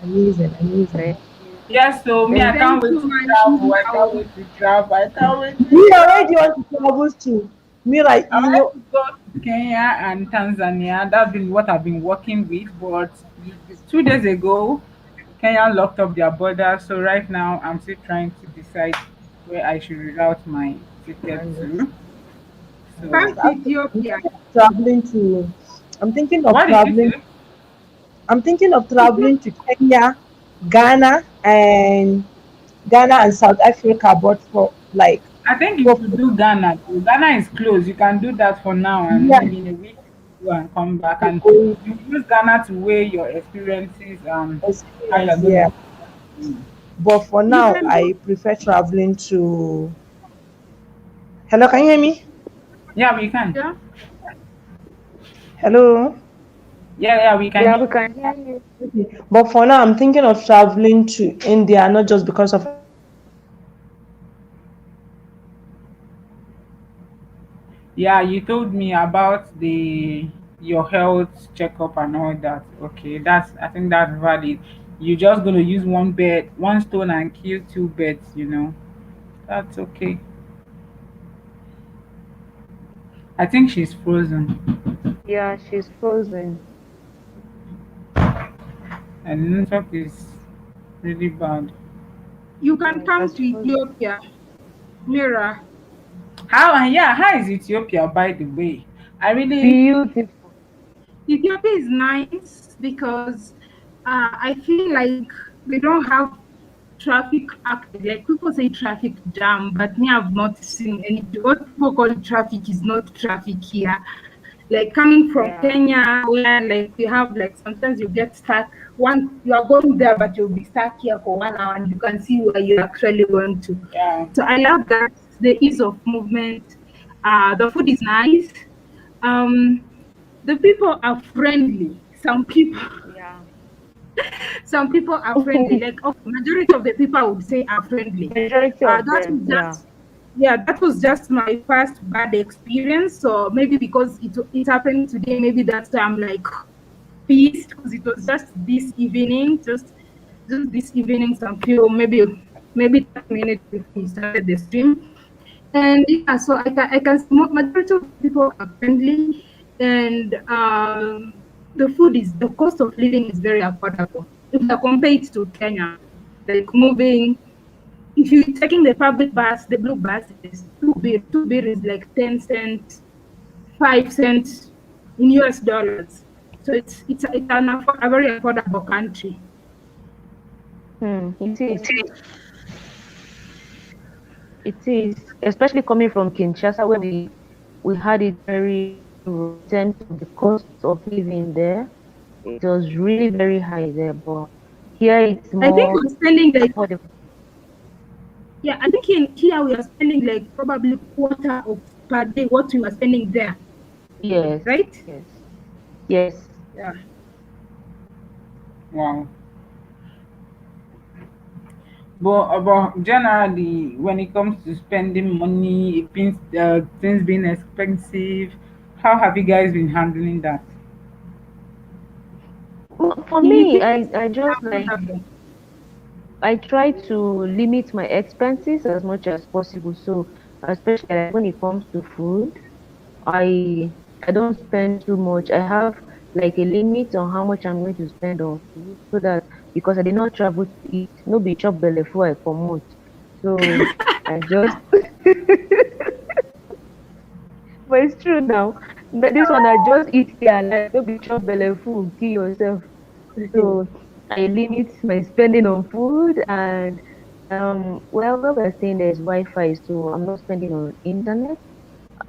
Amazing, amazing. Thank you. Yes, so me, I Thank can't Thank you. wait you, to my travel. I can't now. wait to travel. I can't wait to Me already travel. want to travel to Mira, I would like to go to Kenya and Tanzania. That's been what I've been working with. But 2 days ago, Kenya locked up their borders. So right now, I'm still trying to decide where I should reroute my ticket to. So, First I'm Ethiopia. thinking of traveling to. I'm thinking of what did you traveling. say? I'm thinking of traveling to Kenya, Ghana, and Ghana and South Africa, but for like, I think you but should do Ghana too. Ghana is close. You can do that for now, and yeah, maybe in a week go and come back, be and going you use Ghana to weigh your experiences and how you're experience, gonna. yeah. But for You now, can do. I prefer traveling to. Hello, can you hear me? Yeah, we can. Yeah. Hello. Yeah, we can Yeah, hear we you. can hear you. Okay. But for now, I'm thinking of traveling to India, not just because of Yeah, you told me about the your health checkup and all that. Okay, that's I think that's valid. You're just gonna use one stone and kill two birds. That's okay. I think she's frozen, Yeah, she's frozen. and the network is really bad. You Yeah, can it come has to frozen. Ethiopia, Mira. How is Ethiopia, by the way? I really Beautiful. Ethiopia is nice because I feel like they don't have traffic active. Like people say traffic jam, but me, I've not seen any. What people call traffic is not traffic here. Like coming from Yeah. Kenya, where like we have like sometimes you get stuck. One you are going there, but you'll be stuck here for 1 hour, and you can see where you're actually going to. yeah. So I love that the ease of movement. The food is nice. Um, the people are friendly. Yeah. Some people are friendly. Like majority of the people I would say are friendly. Majority of That them, was yeah. just yeah, that was just my first bad experience. So maybe because it happened today, maybe that's why I'm like pissed because it was just this evening, just this evening. Some few maybe 30 minutes before we started the stream. And yeah, so I can see majority of the people are friendly, and the cost of living is very affordable if you compare it to Kenya. Like moving, if you're taking the public bus, the blue buses, two beer is like 10 cents, 5 cents in US dollars. So it's a very affordable country. It is. It is. Especially coming from Kinshasa, where we had it very rough in terms of the cost of living there. It was really very high there, but here it's I think more we're spending like affordable. Yeah, I think in here we are spending like probably quarter of per day what we were spending there, Yes, right? yes, yes. Yeah. Wow. But generally, when it comes to spending money, things being expensive, how have you guys been handling that? For In me, Ethiopia, I just like affordable. I try to limit my expenses as much as possible. So especially like when it comes to food, I don't spend too much. I have like a limit on how much I'm going to spend on food so that because I did not travel to eat, no be chop belle before I come out. So I just but it's true now. But this one I just eat stay alive, no be chop belle full, kill yourself. So I limit my spending on food and well where we're staying there's Wi-Fi, so I'm not spending on internet.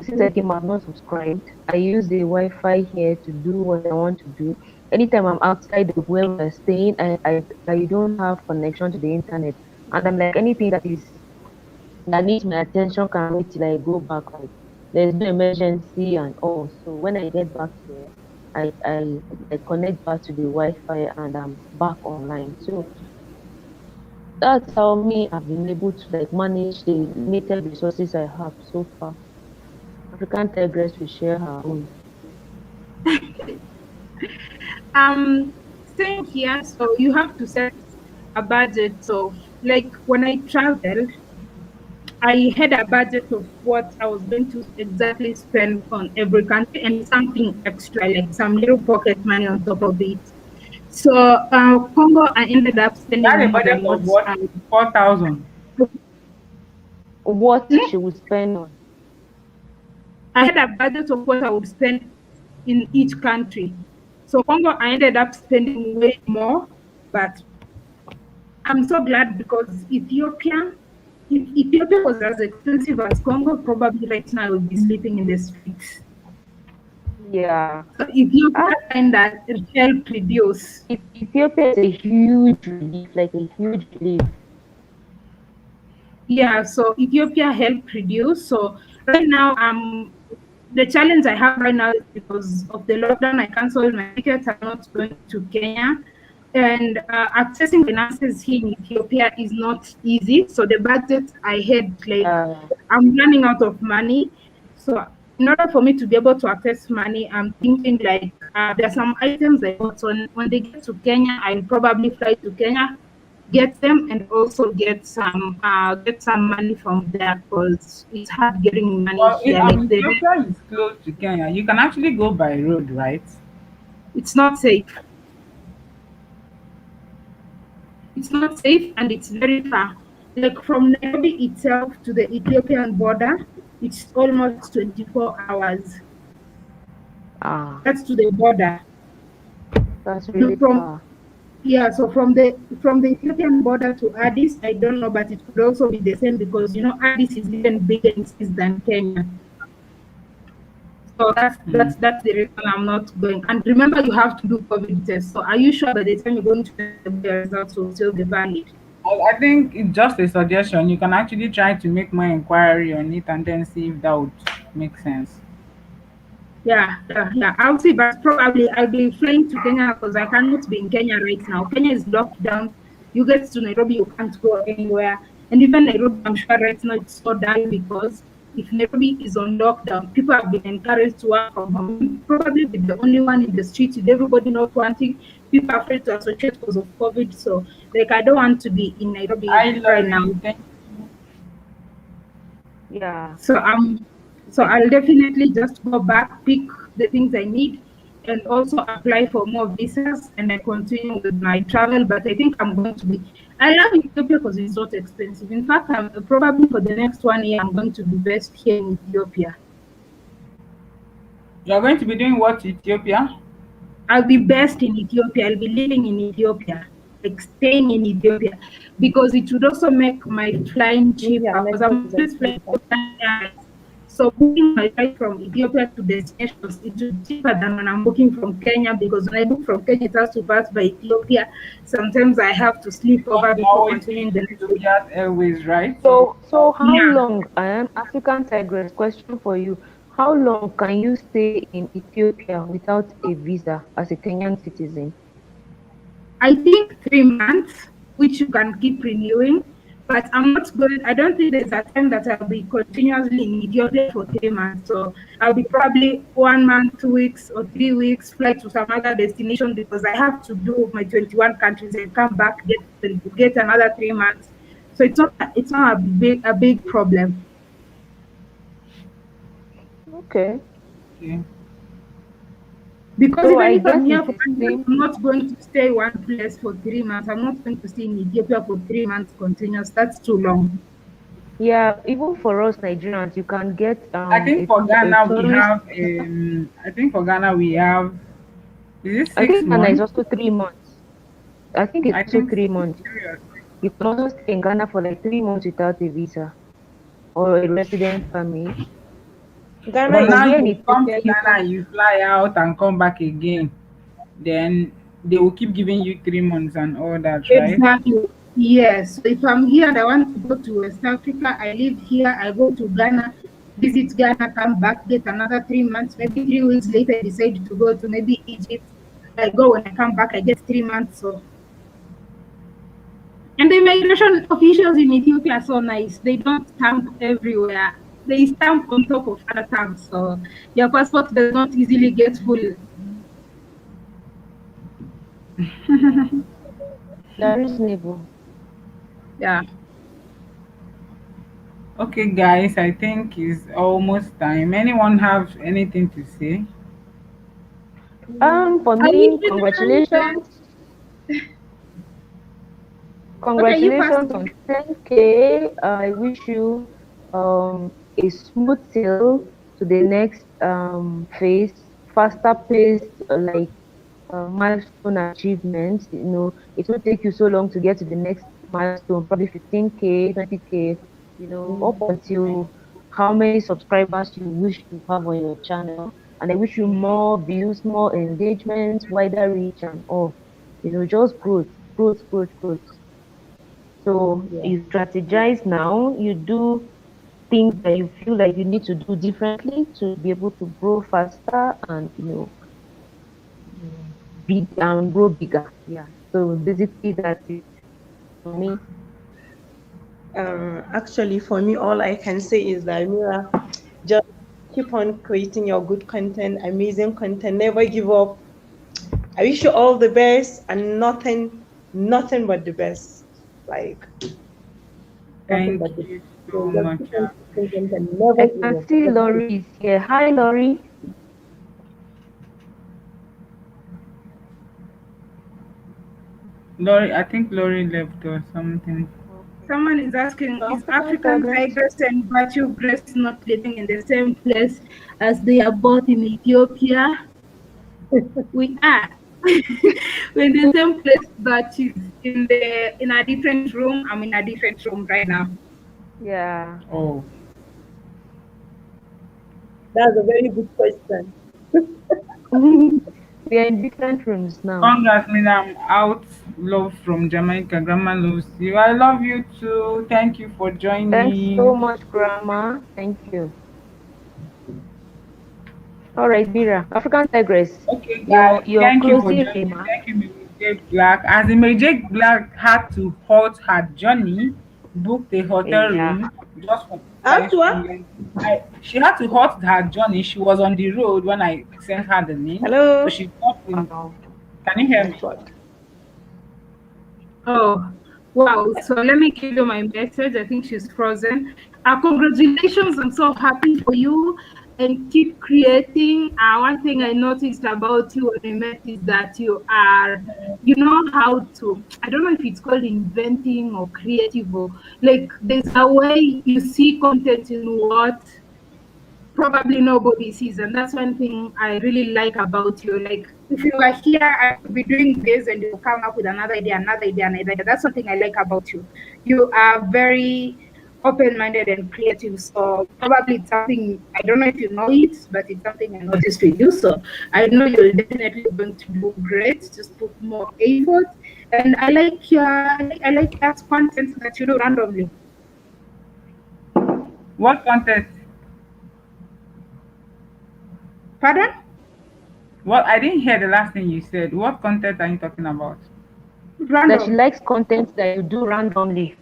Since I came, I've not subscribed. I use the Wi-Fi here to do what I want to do. Anytime I'm outside of where we're staying, I don't have connection to the internet. And I'm like anything that needs my attention can wait till I go back. Like there's no emergency and all. So when I get back here, I connect back to the Wi-Fi and I'm back online. So that's how me I've been able to like manage the limited resources I have so far. African Tigress will share her own. Um, Same here. So you have to set a budget of like when I traveled, I had a budget of what I was going to exactly spend on every country and something extra, like some little pocket money on top of it. So Congo, I ended up You spending had a more budget than of what what? I 4,000. What Hmm? she will spend on. I had a budget of what I would spend in each country. So Congo, I ended up spending way more, but I'm so glad because Ethiopia, if Ethiopia was as expensive as Congo, probably right now I would be sleeping in the streets. Yeah. So Ethiopia Ah, kind of helped reduce. Ethiopia is a huge relief, like a huge relief. Yeah, so Ethiopia helped reduce. So right now, the challenge I have right now is because of the lockdown. I canceled my tickets. I'm not going to Kenya, and accessing finances here in Ethiopia is not easy. So the budget I had, like, Yeah. I'm running out of money. So in order for me to be able to access money, I'm thinking like there are some items I bought. So when they get to Kenya, I'll probably fly to Kenya, get them, and also get some money from there because it's hard getting money Well, here. Like the rate, Ethiopia is close to Kenya. You can actually go by road, right? it's not safe. It's not safe and it's very far. Like from Nairobi itself to the Ethiopian border, it's almost 24 hours. Ah, That's to the border. that's really From far. Yeah, so from the Ethiopian border to Addis, I don't know, but it could also be the same because Addis is even bigger in size than Kenya. So that's Hmm. that's that's the reason I'm not going. And remember, you have to do COVID test. So are you sure by the time you're going to the results will still be valid? I think it's just a suggestion. You can actually try to make more inquiry on it and then see if that would make sense. Yeah. I'll see, but probably I'll be flying to Kenya because I cannot be in Kenya right now. Kenya is locked down. You get to Nairobi, you can't go anywhere. And even Nairobi, I'm sure right now it's so dull because if Nairobi is on lockdown, people have been encouraged to work from home. Probably be the only one in the street with everybody not wanting. People are afraid to associate because of COVID. So, like, I don't want to be in Nairobi Hi, right now. Laurie. Thank you. Yeah. So so I'll definitely just go back, pick the things I need, and also apply for more visas, and I continue with my travel. But I think I'm going to be. I love Ethiopia because it's not expensive. In fact, I'm probably for the next 1 year I'm going to be based here in Ethiopia. You're going to be doing what, Ethiopia? I'll be best in Ethiopia. I'll be living in Ethiopia, like staying in Ethiopia, because it would also make my flying Maybe cheaper. our Because I'm network is always flying expensive. Ethiopian Airlines, so booking my flight from Ethiopia to destinations it will be cheaper than when I'm booking from Kenya. Because when I book from Kenya, it has to pass by Ethiopia. Sometimes I have to sleep Because over you're before always continuing using the next day. Ethiopia's Airways, right? So how Yeah. long, I am African Tigress, question for you. How long can you stay in Ethiopia without a visa as a Kenyan citizen? I think 3 months, which you can keep renewing. But I'm not going. I don't think there's a time that I'll be continuously in Ethiopia for 3 months. So I'll be probably 1 month, 2 weeks, or 3 weeks fly to some other destination because I have to do my 21 countries and come back get another 3 months. So it's not a big problem Okay. Okay. because So even I if I'm guess here it's for the 1 month, same. I'm not going to stay one place for 3 months. I'm not going to stay in Ethiopia for 3 months continuous. That's too long. Yeah, even for us Nigerians, you can get I think for a Ghana we tourist have I think for Ghana we have, is it I six think Ghana is months? also 3 months. I think it's I also think 3 months. 3 or 6. You can also stay in Ghana for like 3 months without a visa or a resident permit. Ghana But But is now here if in you come Ethiopia, to you Ghana can. and you fly out and come back again, then they will keep giving you 3 months and all that, right? Exactly. Yes. So if I'm here and I want to go to West Africa, I live here, I go to Ghana, visit Ghana, come back, get another 3 months, maybe 3 weeks later, I decide to go to maybe Egypt. I go when I come back, I get 3 months. So, and the immigration officials in Ethiopia are so nice. They don't stamp everywhere. They stamp on top of other stamps. So your passport does not easily get full. They're reasonable. Yeah. Okay, guys, I think it's almost time. Anyone have anything to say? For I wish me, you the very best. Okay, you first. congratulations on 10K. I wish you a smooth sail to the next phase, faster paced, like milestone achievements. It won't take you so long to get to the next milestone, probably 15K, 20K, up until how many subscribers you wish to have on your channel. And I wish you more views, more engagement, wider reach, and all. Just growth, growth, growth, growth. So Yeah. you strategize now, you do things that you feel like you need to do differently to be able to grow faster and big and grow bigger. Yeah. So basically that's it for me. Actually, for me, all I can say is that Mira, just keep on creating your good content, amazing content. Never give up. I wish you all the best and nothing but the best. Like nothing Thank but the best. you so So just much. keep I on appreciate. creating content. Never I give can up. see Never Laurie is here. Hi Laurie. Lori, I think Lori left or something. Okay. Someone is asking, So is African African Tigress. tigress and virtue grace not living in the same place as they are both in Ethiopia? We are. We're in the same place, but she's in a different room. I'm in a different room right now. Yeah. Oh, That's a very good question. We are in different rooms now. congrats, Mina. I'm out. Love from Jamaica. Grandma loves you. I love you too. Thank you for Thanks so joining. much, Grandma. Thank you. All right, Mira. African Tigress. Okay, Your guys, your thank you for closing joining. remark. Thank you, Mary J. Black. As in Mary J. Black had to halt her journey, booked a hotel Yeah. room just for guys After from like she had to halt her journey. She was on the road when I sent her the link. So hello she got in. Wow. Can you hear me? network. Oh, wow. So let me give you my message. I think she's frozen. Congratulations. I'm so happy for you and keep creating. One thing I noticed about you when I met is that you know how to, I don't know if it's called inventing or creative or like there's a way you see content in what probably nobody sees, and that's one thing I really like about you. Like if you are here, I could be doing this and you come up with another idea, another idea, another idea. That's something I like about you. You are very open-minded and creative, so probably it's something, I don't know if you know it, but it's something I noticed with you. So I know you're definitely going to do great. Just put more effort. And I like that content that you do randomly. What content? Pardon? What I didn't hear the last thing you said. What content are you talking about? That she Random. likes content that you do randomly.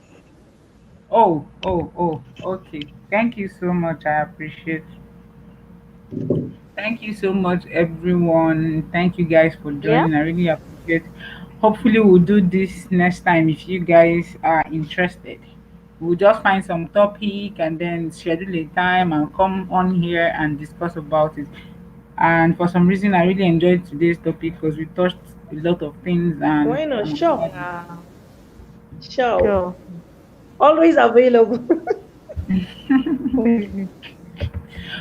Oh, oh, oh. Okay. Thank you so much. I appreciate. Thank you so much, everyone. Thank you guys for Yeah. joining. I really appreciate. Hopefully, we'll do this next time if you guys are interested. We'll just find some topic and then schedule a time and come on here and discuss about it. And for some reason, I really enjoyed today's topic because we touched a lot of things, and Why not? I'm Sure. glad. Yeah. Sure. Sure. Always available.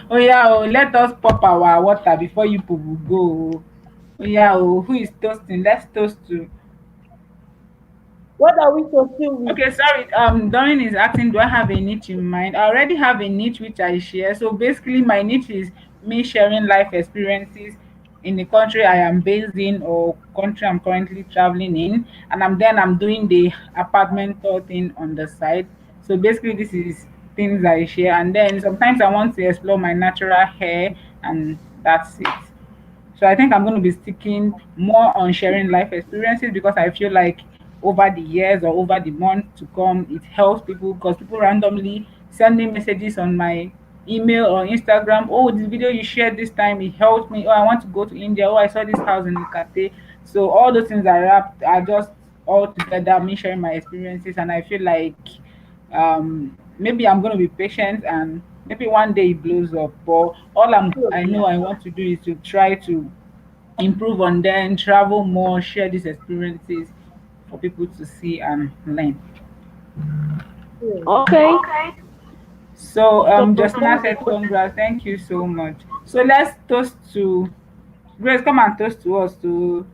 Oh yeah, oh, let us pop our water before you people will go. Oh yeah, oh, who is toasting? Let's toast to. What are we talking with? Okay, sorry. Doreen is asking, do I have a niche in mind? I already have a niche which I share. So basically, my niche is me sharing life experiences in the country I am based in or country I'm currently traveling in, and I'm doing the apartment tour thing on the side. So basically, this is things I share, and then sometimes I want to explore my natural hair, and that's it. So I think I'm going to be sticking more on sharing life experiences because I feel like over the years or over the months to come, it helps people because people randomly send me messages on my email or Instagram. Oh, this video you shared this time, it helped me. Oh, I want to go to India. Oh, I saw this house in Ikate. So all those things are wrapped are just all together, me sharing my experiences. And I feel like maybe I'm going to be patient and maybe one day it blows up. But I Yeah. know I want to do is to try to improve on them, travel more, share these experiences for people to see and learn. Yeah. Okay. So So just now thank said you. congrats, thank you so much. So let's toast to Grace, come and toast to us too.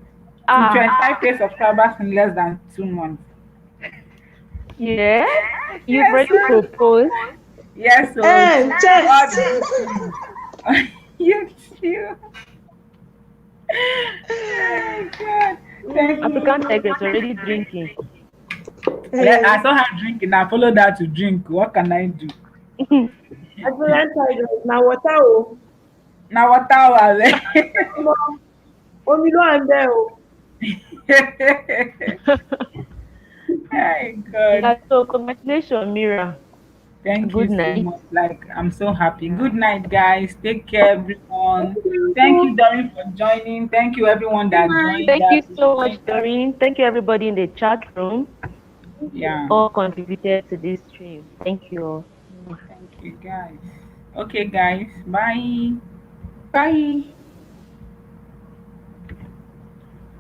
to Ah, 25K subscribers in less than 2 months. yeah. You've Yes, already so proposed. yes, so to God Chess. be praised. You too. Oh God. Thank African you. Tigress already drinking. Yeah, I Hey, saw her drinking. I followed her to drink. What can I do? African Tigers na water o. Now what was Omo, omi ló wà ńbẹ̀ o. it? My God. Yeah, so congratulations, Mira. Thank you Good so night. much. Like, I'm so happy. Good night, guys. Take care, everyone. Thank you. Thank you, Doreen, for joining. Thank you, everyone Good that night. joined Thank us. you so much, Doreen. Thank you, everybody in the chat room. Thank you. Yeah. All contributed to this stream. Thank you all. Thank you, guys. Okay, guys. Bye. Bye.